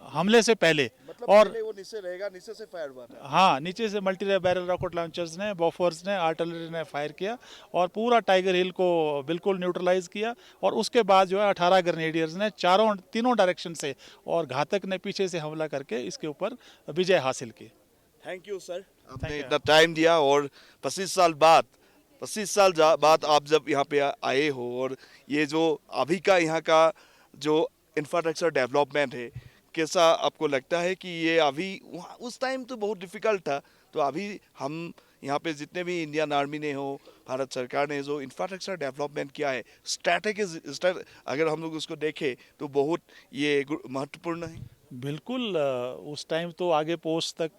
हमले से पहले। मतलब और वो नीचे रहेगा, नीचे से फायर हुआ था? हाँ, नीचे से मल्टी बैरल रॉकेट लॉन्चर्स ने, बॉफर्स ने, आर्टिलरी ने फायर किया और पूरा टाइगर हिल को बिल्कुल न्यूट्रलाइज किया। और उसके बाद जो है 18 ग्रेनेडियर्स ने तीनों डायरेक्शन से और घातक ने पीछे से हमला करके इसके ऊपर विजय हासिल की। थैंक यू सर, आपने इतना टाइम दिया। और 25 साल बाद आप जब यहाँ पे आए हो, और ये जो अभी का यहाँ का जो इंफ्रास्ट्रक्चर डेवलपमेंट है, कैसा आपको लगता है कि ये अभी, उस टाइम तो बहुत डिफिकल्ट था, तो अभी हम यहाँ पे जितने भी इंडियन आर्मी ने हो, भारत सरकार ने जो इंफ्रास्ट्रक्चर डेवलपमेंट किया है, अगर हम लोग उसको देखें तो बहुत ये महत्वपूर्ण है? बिल्कुल उस टाइम तो आगे पोस्ट तक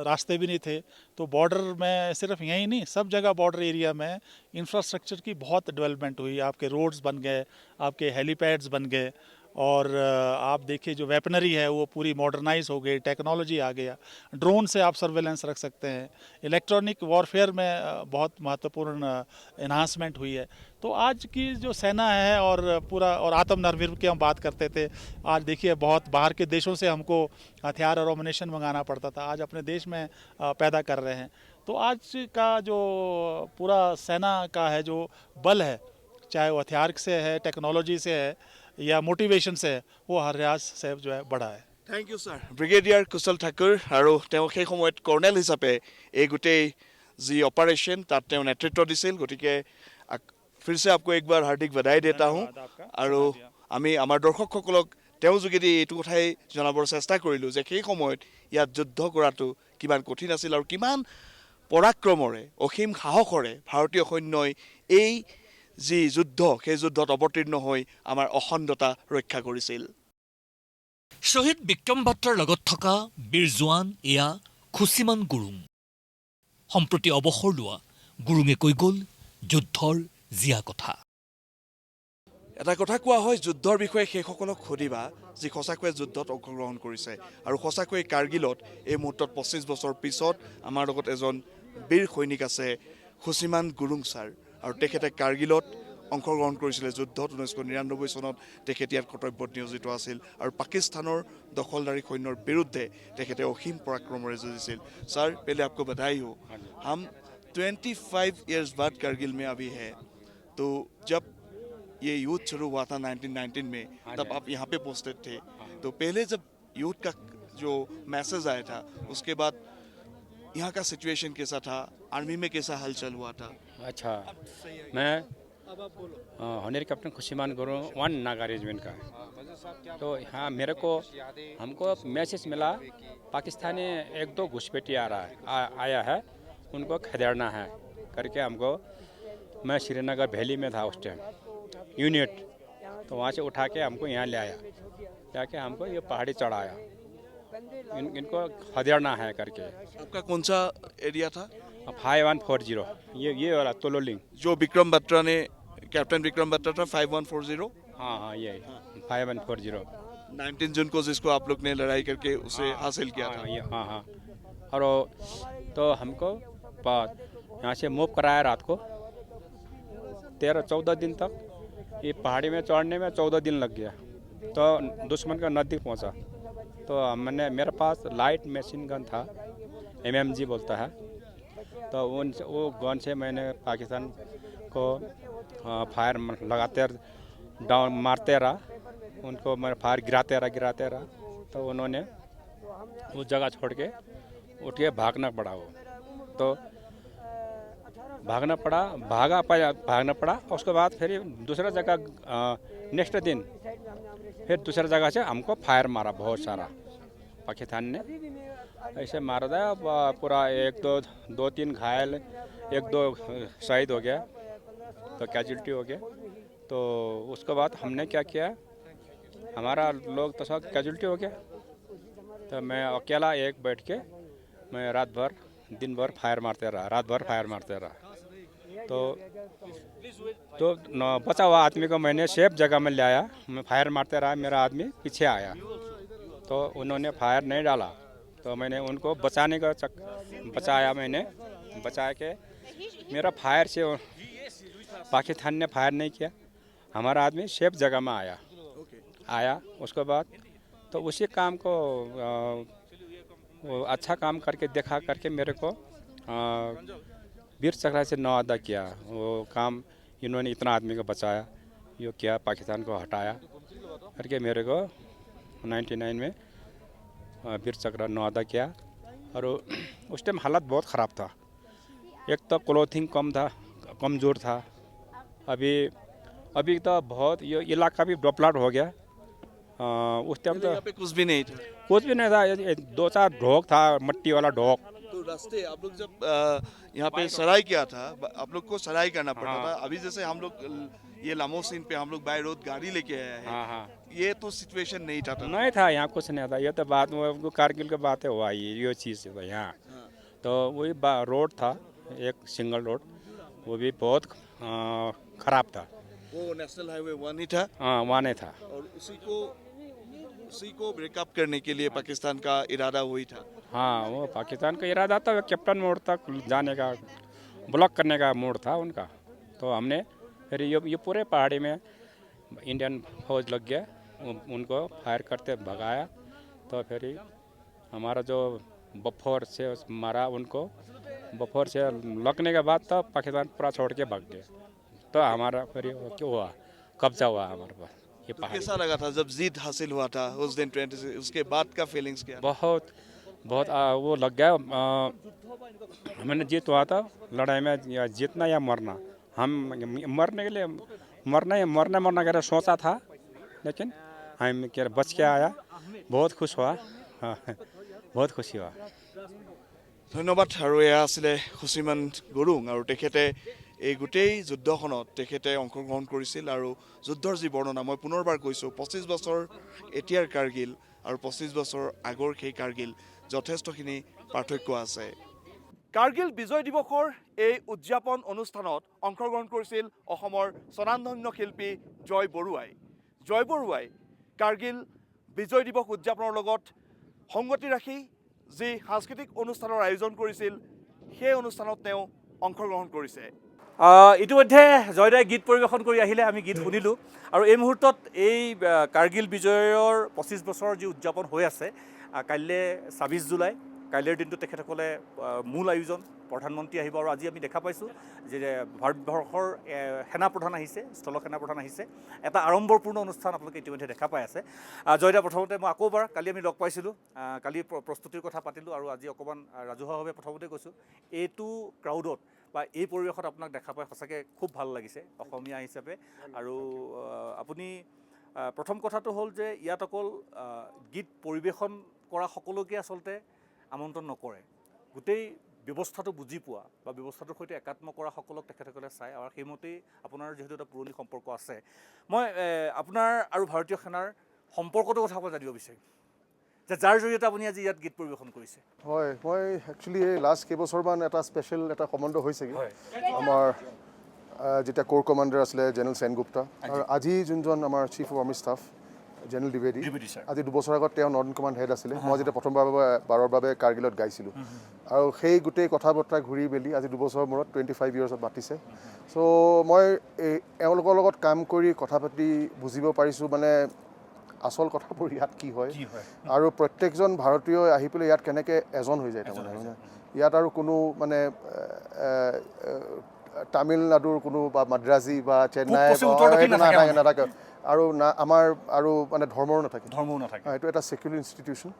रास्ते भी नहीं थे, तो बॉर्डर में सिर्फ यहीं नहीं, सब जगह बॉर्डर एरिया में इंफ्रास्ट्रक्चर की बहुत डेवलपमेंट हुई। आपके रोड्स बन गए, आपके हेलीपैड्स बन गए, और आप देखिए जो वेपनरी है वो पूरी मॉडर्नाइज हो गई, टेक्नोलॉजी आ गया, ड्रोन से आप सर्वेलेंस रख सकते हैं, इलेक्ट्रॉनिक वॉरफेयर में बहुत महत्वपूर्ण एनहांसमेंट हुई है। तो आज की जो सेना है और पूरा, और आत्मनिर्भर की हम बात करते थे, आज देखिए बहुत बाहर के देशों से हमको हथियार और अम्युनिशन मंगाना पड़ता था, आज अपने देश में पैदा कर रहे हैं। तो आज का जो पूरा सेना का है जो बल है, चाहे वो हथियार से है, टेक्नोलॉजी से है या मोटिवेशन से है, वो हर लिहाज से जो है बड़ा है। Thank you sir. ब्रिगेडियर कुशल ठाकुर और সেই সময়ত কৰ্ণেল হিচাপে এই গোটেই जी ऑपरेशन তাত তেওঁ নেতৃত্ব দিছিল। গতিকে फिर से आपको एक बार हार्दिक बधाई देता हूँ। और আমি আমাৰ দৰ্শকসকলক তেওঁ যোগেদি এইটো কথাই জনাবৰ চেষ্টা কৰিলোঁ যে সেই সময়ত ইয়াত যুদ্ধ কৰাটো কিমান কঠিন আছিল আৰু কিমান পৰাক্ৰমৰে, অসীম সাহসৰে ভাৰতীয় সৈন্যই এই যি যুদ্ধ, সেই যুদ্ধত অৱতীৰ্ণ হৈ আমাৰ অখণ্ডতা ৰক্ষা কৰিছিল। শ্বহীদ বিক্ৰম বাট্ৰাৰ লগত থকা বীৰ জোৱান এয়া খুচিমান গুৰুং। সম্প্ৰতি অৱসৰ লোৱা গুৰুঙে কৈ গ'ল যুদ্ধৰ জীয়া কথা। এটা কথা কোৱা হয়, যুদ্ধৰ বিষয়ে সেইসকলক সুধিবা যি সঁচাকৈয়ে যুদ্ধত অংশগ্ৰহণ কৰিছে আৰু সঁচাকৈয়ে কাৰ্গিলত এই মুহূৰ্তত 25 বছৰ পিছত আমাৰ লগত এজন বীৰ সৈনিক আছে, খুচিমান গুৰুং ছাৰ। আৰু তেখেতে কাৰ্গিলত অংশগ্ৰহণ কৰিছিলে যুদ্ধত। 1999 চনত তেখেতে ইয়াত কৰ্তব্যত নিয়োজিত আছিল আৰু পাকিস্তানৰ দখলদাৰী সৈন্যৰ বিৰুদ্ধে তেখেতে অসীম পৰাক্ৰমেৰে যুঁজিছিল। ছাৰ, पहले आपको बधाई हो। हम 25 इयर्स बाद कारगिल में अभी है, तो जब ये युद्ध शुरू हुआ था 1919 में, तब आप यहाँ पे पोस्टेड थे। तो पहले जब युद्ध का जो मैसेज आया था, उसके बाद यहाँ का सिचुएशन कैसा था, आर्मी में कैसा हलचल हुआ था? अच्छा, मैं हॉनरी कैप्टन खुशीमान गुरु 1 नागा रेजिमेंट का है। तो हाँ, हमको मैसेज मिला, पाकिस्तानी 1-2 घुसपैठी आया है, उनको खदेड़ना है करके हमको। मैं श्रीनगर वैली में था उस टाइम यूनिट, तो वहाँ से उठा के हमको यहाँ ले आया, जाके हमको ये पहाड़ी चढ़ाया, इनको खदेड़ना है करके। आपका कौन सा एरिया था? 5140, ये वाला तोलोलिंग, जो विक्रम बत्रा ने, कैप्टन विक्रम बत्रा था 5140। हाँ ये 5140, 19 जून को जिसको आप लोग ने लड़ाई करके उसे हासिल किया था। हाँ। और तो हमको यहाँ से मूव कराया रात को, 13-14 दिन तक ये पहाड़ी में चढ़ने में 14 दिन लग गया, तो दुश्मन का नज़दीक पहुँचा। तो मेरे पास लाइट मशीन गन था, MMG बोलता है, तो वो गन से मैंने पाकिस्तान को फायर लगाते डाउन मारते रहा, उनको मैं फायर गिराते रहा, तो उन्होंने उस जगह छोड़ के उठ के भागना पड़ा वो। तो भागना पड़ा। उसके बाद फिर दूसरा जगह नेक्स्ट दिन फिर दूसरा जगह से हमको फायर मारा बहुत सारा पाकिस्तान ने, ऐसे मारा था पूरा। 1-2-3 घायल, 1-2 शहीद हो गया, तो कैजुअल्टी हो गया। तो उसके बाद हमने क्या किया, हमारा लोग तो सब कैजुअल्टी हो गया, तो मैं अकेला एक बैठ के मैं दिन भर फायर मारते रहा। तो बचा हुआ आदमी को मैंने सेफ जगह में ले आया, मैं फायर मारते रहा, मेरा आदमी पीछे आया, तो उन्होंने फायर नहीं डाला, तो मैंने उनको बचाने का बचाया। मैंने बचा के मेरा फायर से पाकिस्तान ने फायर नहीं किया, हमारा आदमी सेफ जगह में आया। उसके बाद तो उसी काम को वो अच्छा काम करके देखा करके मेरे को वीर चक्र से नवादा किया। वो काम इन्होंने इतना आदमी को बचाया, ये किया, पाकिस्तान को हटाया करके मेरे को 99 में वीर चक्र नवादा किया। और उस टाइम हालत बहुत ख़राब था, एक तो क्लोथिंग कमज़ोर था। अभी तो बहुत ये इलाका भी डेवलप हो गया। उस टाइम तो कुछ भी नहीं था। 2-4 ढोक था, मट्टी वाला ढोक। तो रास्ते आप लोग जब यहाँ पे सराय किया था, आप लोग को सराय करना पड़ता था। अभी जैसे हम लोग ये लामोसिन पे हम लोग बाय रोड गाड़ी लेके आए हैं, ये तो सिचुएशन नहीं था तब। नहीं था यहाँ, कुछ नहीं था। ये तो बात वो कारगिल के बातें हुआ, ये चीज़ है यहाँ। तो वही रोड था, एक सिंगल रोड, वो भी बहुत खराब था। वो नेशनल हाईवे 1 ही था। हाँ, वहाँ नहीं था। और उसी को ब्रेकअप करने के लिए पाकिस्तान का इरादा वही था। हाँ, वो पाकिस्तान का इरादा था, कैप्टन मोड़ तक जाने का, ब्लॉक करने का मोड़ था उनका। तो हमने फिर ये पूरे पहाड़ी में इंडियन फौज लग गया, उनको फायर करते भगाया। तो फिर हमारा जो बफर से मारा उनको, बफर से लगने के बाद तो पाकिस्तान पूरा छोड़ के भाग गए। तो हमारा फिर क्या हुआ, कब्जा हुआ हमारे पास ये तो पहाड़ी। कैसा लगा था जब जीत हासिल हुआ था उस दिन 26, उसके बाद का फीलिंग्स क्या? बहुत वो लग गया। हमने जीत हुआ था लड़ाई में, या जीतना या मरना। हम मरने के लिए मरना के लिए सोचा था, लेकिन हम क्या बच के आया, बहुत खुश हुआ। हाँ, बहुत खुशी हुआ। ধন্যবাদ। আৰু এয়া আছিলে খুচিমান গুৰুং, আৰু তেখেতে এই গোটেই যুদ্ধখনত তেখেতে অংশগ্ৰহণ কৰিছিল। আৰু যুদ্ধৰ যি বৰ্ণনা মই পুনৰবাৰ কৈছোঁ, 25 বছৰ এতিয়াৰ কাৰ্গিল আৰু 25 বছৰ আগৰ সেই কাৰ্গিল, যথেষ্টখিনি পাৰ্থক্য আছে। কাৰ্গিল বিজয় দিৱসৰ এই উদযাপন অনুষ্ঠানত অংশগ্ৰহণ কৰিছিল অসমৰ স্বনামধন্য শিল্পী জয় বৰুৱাই। জয় বৰুৱাই কাৰ্গিল বিজয় দিৱস উদযাপনৰ লগত সংগতি ৰাখি যি সাংস্কৃতিক অনুষ্ঠানৰ আয়োজন কৰিছিল, সেই অনুষ্ঠানত তেওঁ অংশগ্ৰহণ কৰিছে। ইতিমধ্যে জয়দাই গীত পৰিৱেশন কৰি আহিলে, আমি গীত শুনিলোঁ। আৰু এই মুহূৰ্তত এই কাৰ্গিল বিজয়ৰ 25 বছৰৰ যি উদযাপন হৈ আছে, কাইলৈ 26 জুলাই, কাইলৈৰ দিনটো তেখেতসকলে মূল আয়োজন, প্ৰধানমন্ত্ৰী আহিব। আৰু আজি আমি দেখা পাইছোঁ যে ভাৰতবৰ্ষৰ সেনাপ্ৰধান আহিছে, স্থল সেনাপ্ৰধান আহিছে। এটা আড়ম্বৰপূৰ্ণ অনুষ্ঠান আপোনালোকে ইতিমধ্যে দেখা পাই আছে। জয়দা, প্ৰথমতে মই আকৌ এবাৰ, কালি আমি লগ পাইছিলোঁ, কালি প্ৰস্তুতিৰ কথা পাতিলোঁ, আৰু আজি অকণমান ৰাজহুৱাভাৱে প্ৰথমতে কৈছোঁ, এইটো ক্ৰাউডত বা এই পৰিৱেশত আপোনাক দেখা পাই সঁচাকৈ খুব ভাল লাগিছে অসমীয়া হিচাপে। আৰু আপুনি প্ৰথম কথাটো হ'ল যে ইয়াত অকল গীত পৰিৱেশন কৰা সকলোকে আচলতে আমন্ত্ৰণ নকৰে, গোটেই ব্যৱস্থাটো বুজি পোৱা বা ব্যৱস্থাটোৰ সৈতে একাত্ম কৰা সকলক তেখেতসকলে চায়। আৰু সেইমতেই আপোনাৰ যিহেতু এটা পুৰণি সম্পৰ্ক আছে, মই আপোনাৰ আৰু ভাৰতীয় সেনাৰ সম্পৰ্কটোৰ কথা মই জানিব বিচাৰিম, যে যাৰ জৰিয়তে আপুনি আজি ইয়াত গীত পৰিৱেশন কৰিছে। হয়, মই একচুৱেলি এই লাষ্ট কেইবছৰমান এটা স্পেচিয়েল এটা সম্বন্ধ হৈছেগৈ আমাৰ যেতিয়া ক'ৰ কমাণ্ডাৰ আছিলে জেনেৰেল সেনগুপ্তা, আৰু আজি যোনজন আমাৰ chief of army staff general দ্বিবেদী, আজি 2 বছৰ আগত তেওঁ নৰ্থ কমাণ্ড হেড আছিলে। মই যেতিয়া প্ৰথমবাৰৰ বাবে কাৰ্গিলত গাইছিলোঁ, আৰু সেই গোটেই কথা বতৰা ঘূৰি মেলি আজি 2 বছৰৰ মূৰত 25 ইয়াৰ্ছত মাতিছে। চ' মই এওঁলোকৰ লগত কাম কৰি কথা পাতি বুজিব পাৰিছোঁ মানে আচল কথাবোৰ ইয়াত কি হয়, আৰু প্ৰত্যেকজন ভাৰতীয়ই আহি পেলাই ইয়াত কেনেকৈ এজন হৈ যায়। তাৰমানে ইয়াত আৰু কোনো মানে তামিলনাডুৰ কোনো বা মাদ্ৰাজী বা চেন্নাই নাথাকে, আৰু না আমাৰ আৰু মানে ধৰ্মৰো নাথাকে। এইটো এটা ছেকুলাৰ ইনষ্টিটিউশ্যন,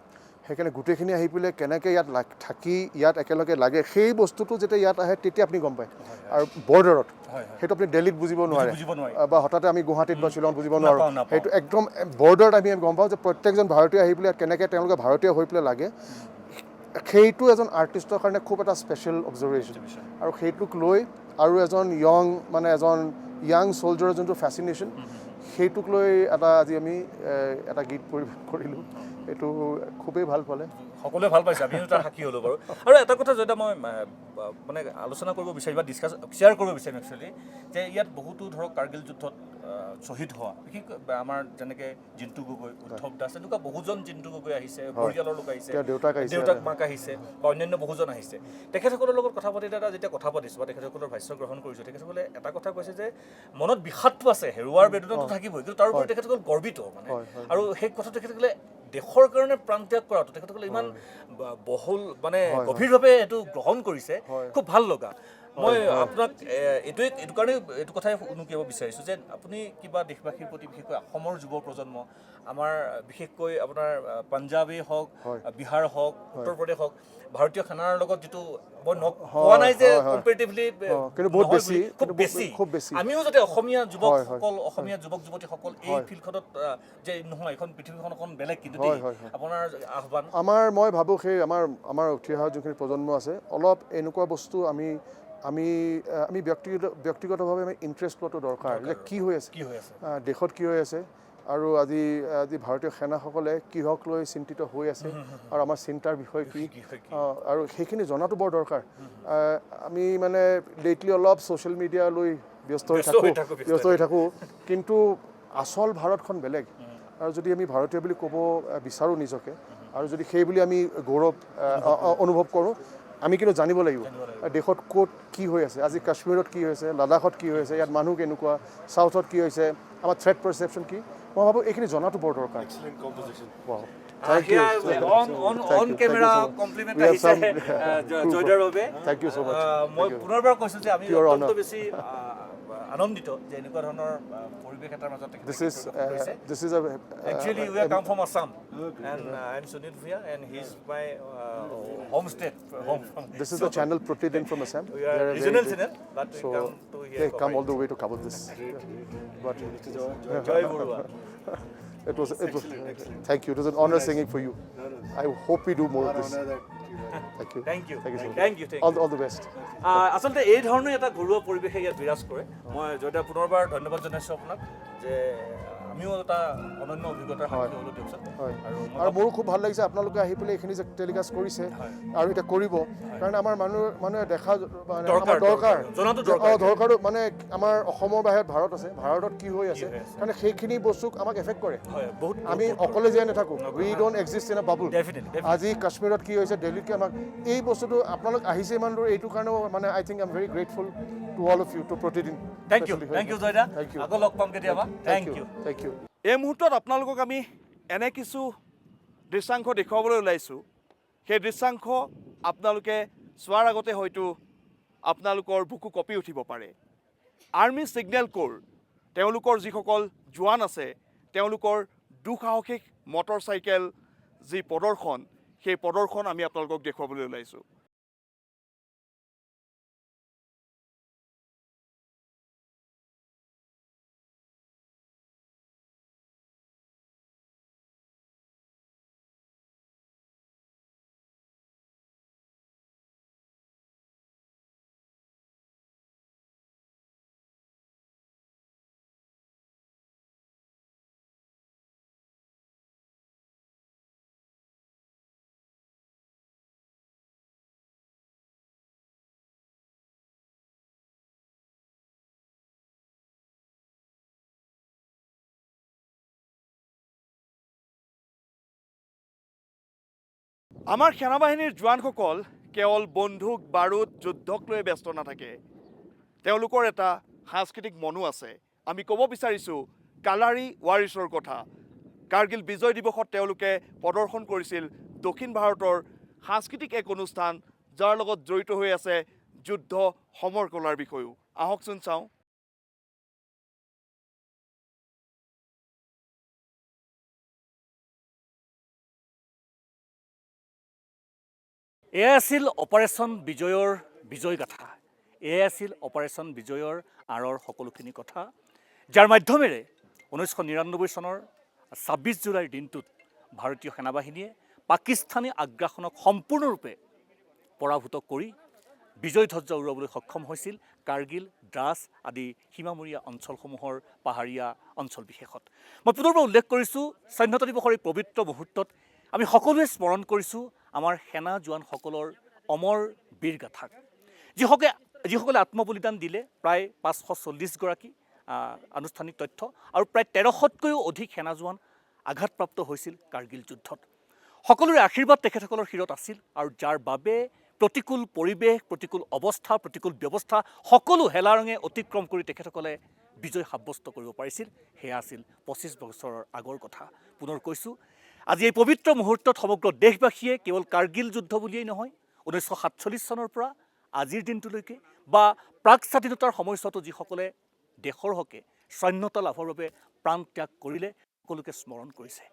সেইকাৰণে গোটেইখিনি আহি পেলাই কেনেকৈ ইয়াত থাকি ইয়াত একেলগে লাগে, সেই বস্তুটো যেতিয়া ইয়াত আহে তেতিয়া আপুনি গম পায়। আৰু বৰ্ডাৰত সেইটো আপুনি দিল্লীত বুজিব নোৱাৰে, বা হঠাতে আমি গুৱাহাটীত বা শ্বিলঙত বুজিব নোৱাৰোঁ। সেইটো একদম বৰ্ডাৰত আমি গম পাওঁ যে প্ৰত্যেকজন ভাৰতীয় আহি পেলাই কেনেকৈ তেওঁলোকে ভাৰতীয় হৈ পেলাই লাগে। সেইটো এজন আৰ্টিষ্টৰ কাৰণে খুব এটা স্পেচিয়েল অবজাৰ্ভেশ্যন, আৰু সেইটোক লৈ আৰু এজন য়াং চ'লজাৰৰ যোনটো ফেচিনেশ্যন, সেইটোক লৈ আজি আমি এটা গীত পৰিৱেশন কৰিলোঁ। এইটো খুবেই ভাল পালে, সকলোৱে ভাল পাইছে, আমিও তাৰ সাক্ষী হ'লোঁ বাৰু। আৰু এটা কথা যেটা মই মানে আলোচনা কৰিব বিচাৰিম বা শ্বেয়াৰ কৰিব বিচাৰিম একচুৱেলি, যে ইয়াত বহুতো ধৰক কাৰ্গিল যুদ্ধত শ্বহীদ হোৱা, বিশেষকৈ আমাৰ যেনেকৈ জিন্তু গগৈ, উদ্ধৱ দাস, এনেকুৱা বহুজন জিন্তু গগৈ আহিছে, পৰিয়ালৰ লোক আহিছে, দেউতাক মাক আহিছে, বা অন্যান্য বহুজন আহিছে। তেখেতসকলৰ লগত কথা পাতি যেতিয়া কথা পাতিছোঁ বা তেখেতসকলৰ ভাষ্য গ্ৰহণ কৰিছোঁ, তেখেতসকলে এটা কথা কৈছে যে মনত বিষাদটো আছে, হেৰুৱাৰ বেদনাটো থাকিবই, কিন্তু তাৰোপৰি তেখেতসকল গৰ্বিত মানে। আৰু সেই কথাটো তেখেতসকলে দেশৰ কাৰণে প্ৰাণ ত্যাগ কৰাটো তেখেতসকলে ইমান বহুল মানে গভীৰভাৱে এইটো গ্ৰহণ কৰিছে, খুব ভাল লগা। মই আপোনাক এইটো কাৰণে এইটো কথাই উনুকিয়াব বিচাৰিছোঁ যে আপুনি কিবা দেশবাসীৰ প্ৰতি বিশেষকৈ অসমৰ যুৱ প্ৰজন্ম আমাৰ বিশেষকৈ আপোনাৰ পাঞ্জাৱেই হওক বিহাৰ হওক উত্তৰ প্ৰদেশ হওক ভাৰতীয় সেনাৰ লগত যিটো মই কোৱা নাই যে কম্পেৰিটিভলি খুব বেছি আমিও যাতে অসমীয়া যুৱকসকল অসমীয়া যুৱক যুৱতীসকল এই ফিল্ডখনত যে নহয় এখন পৃথিৱীখন অকণ বেলেগ কিন্তু আপোনাৰ আহ্বান মই ভাবোঁ সেই আমাৰ উঠি অহা যোনখিনি প্ৰজন্ম আছে অলপ এনেকুৱা বস্তু আমি ব্যক্তিগতভাৱে আমি ইণ্টাৰেষ্ট লোৱাটো দৰকাৰ যে কি হৈ আছে দেশত কি হৈ আছে আৰু আজি ভাৰতীয় সেনাসকলে কিহক লৈ চিন্তিত হৈ আছে আৰু আমাৰ চিন্তাৰ বিষয় কি আৰু সেইখিনি জনাটো বৰ দৰকাৰ আমি মানে লেটলি অলপ ছ'চিয়েল মিডিয়া লৈ ব্যস্ত হৈ থাকোঁ কিন্তু আচল ভাৰতখন বেলেগ আৰু যদি আমি ভাৰতীয় বুলি ক'ব বিচাৰোঁ নিজকে আৰু যদি সেই বুলি আমি গৌৰৱ অনুভৱ কৰোঁ আমি কিন্তু জানিব লাগিব দেশত ক'ত কি হৈ আছে আজি কাশ্মীৰত কি হৈছে লাডাখত কি হৈছে ইয়াত মানুহ কেনেকুৱা চাউথত কি হৈছে আমাৰ থ্ৰেট পাৰচেপশ্যন কি মই ভাবোঁ এইখিনি জনাটো বৰ দৰকাৰ Thank you so much. মই পুনৰবাৰ কৈছোঁ যে আমি অত্যন্ত বেছি আনন্দিত যে এনেকুৱা ধৰণৰ পৰিৱেশ এটাৰ মাজত This is actually we come from Assam and I'm Sunil Bhuya and he's my home state This is the channel Protidin from Assam. We are regional channel but we come to here they come all the way to cover this but Joy Burua It was thank you. It was an honor singing for you. I hope we do more of this. Thank you so much. All the best. আচলতে এই ধৰণৰ এটা ঘৰুৱা পৰিৱেশে ইয়াত বিৰাজ কৰে মই জয়দা পুনৰবাৰ ধন্যবাদ জনাইছোঁ আপোনাক যে আমিও এটা অনন্য অভিজ্ঞতাৰ সাক্ষী হ'লোঁ দিয়কচোন আৰু মোৰো খুব ভাল লাগিছে আপোনালোকে আহি পেলাই এইখিনি যে টেলিকাষ্ট কৰিছে আৰু এতিয়া কৰিব কাৰণ আমাৰ মানুহে দেখা দৰকাৰো মানে আমাৰ অসমৰ বাহিৰত ভাৰত আছে ভাৰতত কি হৈ আছে কাৰণ সেইখিনি বস্তুক আমাক এফেক্ট কৰে আমি অকলে জীয়াই নাথাকোঁ we don't exist in a bubble আজি কাশ্মীৰত কি হৈছে দিল্লীত কি আমাক এই বস্তুটো আপোনালোক আহিছে ইমান দূৰ এইটো কাৰণেও মানে I think I am very grateful to all of you to প্ৰতিদিন থেংক ইউ জয়দা আকৌ লগ পাম কেতিয়াবা থেংক ইউ এই মুহূৰ্তত আপোনালোকক আমি এনে কিছু দৃশ্যাংশ দেখুৱাবলৈ ওলাইছোঁ সেই দৃশ্যাংশ আপোনালোকে চোৱাৰ আগতে হয়তো আপোনালোকৰ বুকু কঁপি উঠিব পাৰে আৰ্মি ছিগনেল ক'ৰ তেওঁলোকৰ যিসকল জোৱান আছে তেওঁলোকৰ দুঃসাহসিক মটৰ চাইকেল যি প্ৰদৰ্শন সেই প্ৰদৰ্শন আমি আপোনালোকক দেখুৱাবলৈ ওলাইছোঁ আমাৰ সেনাবাহিনীৰ জোৱানসকল কেৱল বন্দুক বাৰুদ যুদ্ধক লৈ ব্যস্ত নাথাকে তেওঁলোকৰ এটা সাংস্কৃতিক মনো আছে আমি ক'ব বিচাৰিছোঁ কালাৰী ৱাৰিছৰ কথা কাৰ্গিল বিজয় দিৱসত তেওঁলোকে প্ৰদৰ্শন কৰিছিল দক্ষিণ ভাৰতৰ সাংস্কৃতিক এক অনুষ্ঠান যাৰ লগত জড়িত হৈ আছে যুদ্ধ সমৰ কলাৰ বিষয়েও আহকচোন চাওঁ এয়া আছিল অপাৰেশ্যন বিজয়ৰ বিজয় গাথা এয়া আছিল অপাৰেশ্যন বিজয়ৰ আঁৰৰ সকলোখিনি কথা যাৰ মাধ্যমেৰে 1999 চনৰ 26 জুলাইৰ দিনটোত ভাৰতীয় সেনাবাহিনীয়ে পাকিস্তানী আগ্ৰাসনক সম্পূৰ্ণৰূপে পৰাভূত কৰি বিজয় ধ্বজা উৰুৱাবলৈ সক্ষম হৈছিল কাৰ্গিল দ্ৰাছ আদি সীমামূৰীয়া অঞ্চলসমূহৰ পাহাৰীয়া অঞ্চল বিশেষত মই পুনৰবাৰ উল্লেখ কৰিছোঁ স্বাধীনতা দিৱসৰ এই পবিত্ৰ মুহূৰ্তত আমি সকলোৱে স্মৰণ কৰিছোঁ আমাৰ সেনা জোৱানসকলৰ অমৰ বীৰ গাথাক যিসকলে আত্মবলিদান দিলে প্ৰায় 540 গৰাকী আনুষ্ঠানিক তথ্য আৰু প্ৰায় 1300তকৈও অধিক সেনা জোৱান আঘাতপ্ৰাপ্ত হৈছিল কাৰ্গিল যুদ্ধত সকলোৰে আশীৰ্বাদ তেখেতসকলৰ শিৰত আছিল আৰু যাৰ বাবে প্ৰতিকূল পৰিৱেশ প্ৰতিকূল অৱস্থা প্ৰতিকূল ব্যৱস্থা সকলো হেলাৰঙে অতিক্ৰম কৰি তেখেতসকলে বিজয় সাব্যস্ত কৰিব পাৰিছিল সেয়া আছিল 25 বছৰৰ আগৰ কথা পুনৰ কৈছোঁ আজি এই পবিত্ৰ মুহূৰ্তত সমগ্ৰ দেশবাসীয়ে কেৱল কাৰ্গিল যুদ্ধ বুলিয়েই নহয় 1947 চনৰ পৰা আজিৰ দিনটোলৈকে বা প্ৰাক স্বাধীনতাৰ সময়ছোৱাতো যিসকলে দেশৰ হকে স্বাধীনতা লাভৰ বাবে প্ৰাণ ত্যাগ কৰিলে সকলোকে স্মৰণ কৰিছে।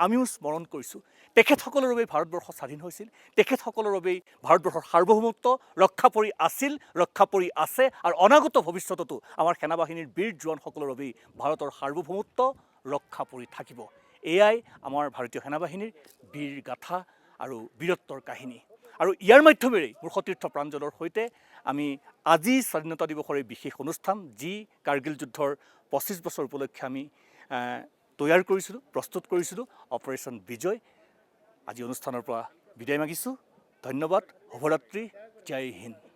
আমিও স্মৰণ কৰিছোঁ তেখেতসকলৰ বাবেই ভাৰতবৰ্ষ স্বাধীন হৈছিল, তেখেতসকলৰ বাবেই ভাৰতবৰ্ষৰ সাৰ্বভৌমত্ব ৰক্ষা পৰি আছিল, ৰক্ষা পৰি আছে আৰু অনাগত ভৱিষ্যততো আমাৰ সেনাবাহিনীৰ বীৰ জোৱানসকলৰ বাবেই ভাৰতৰ সাৰ্বভৌমত্ব ৰক্ষা পৰি থাকিব। এয়াই আমাৰ ভাৰতীয় সেনাবাহিনীৰ বীৰ গাথা আৰু বীৰত্বৰ কাহিনী। আৰু ইয়াৰ মাধ্যমেৰেই মোৰ সতীৰ্থ প্ৰাঞ্জলৰ সৈতে আমি আজি স্বাধীনতা দিৱসৰ এই বিশেষ অনুষ্ঠান যি কাৰ্গিল যুদ্ধৰ 25 বছৰ উপলক্ষে আমি তৈয়াৰ কৰিছিলোঁ, প্ৰস্তুত কৰিছিলোঁ, অপাৰেশ্যন বিজয়। আজি অনুষ্ঠানৰ পৰা বিদায় মাগিছোঁ। ধন্যবাদ, শুভৰাত্ৰি, জয় হিন্দ।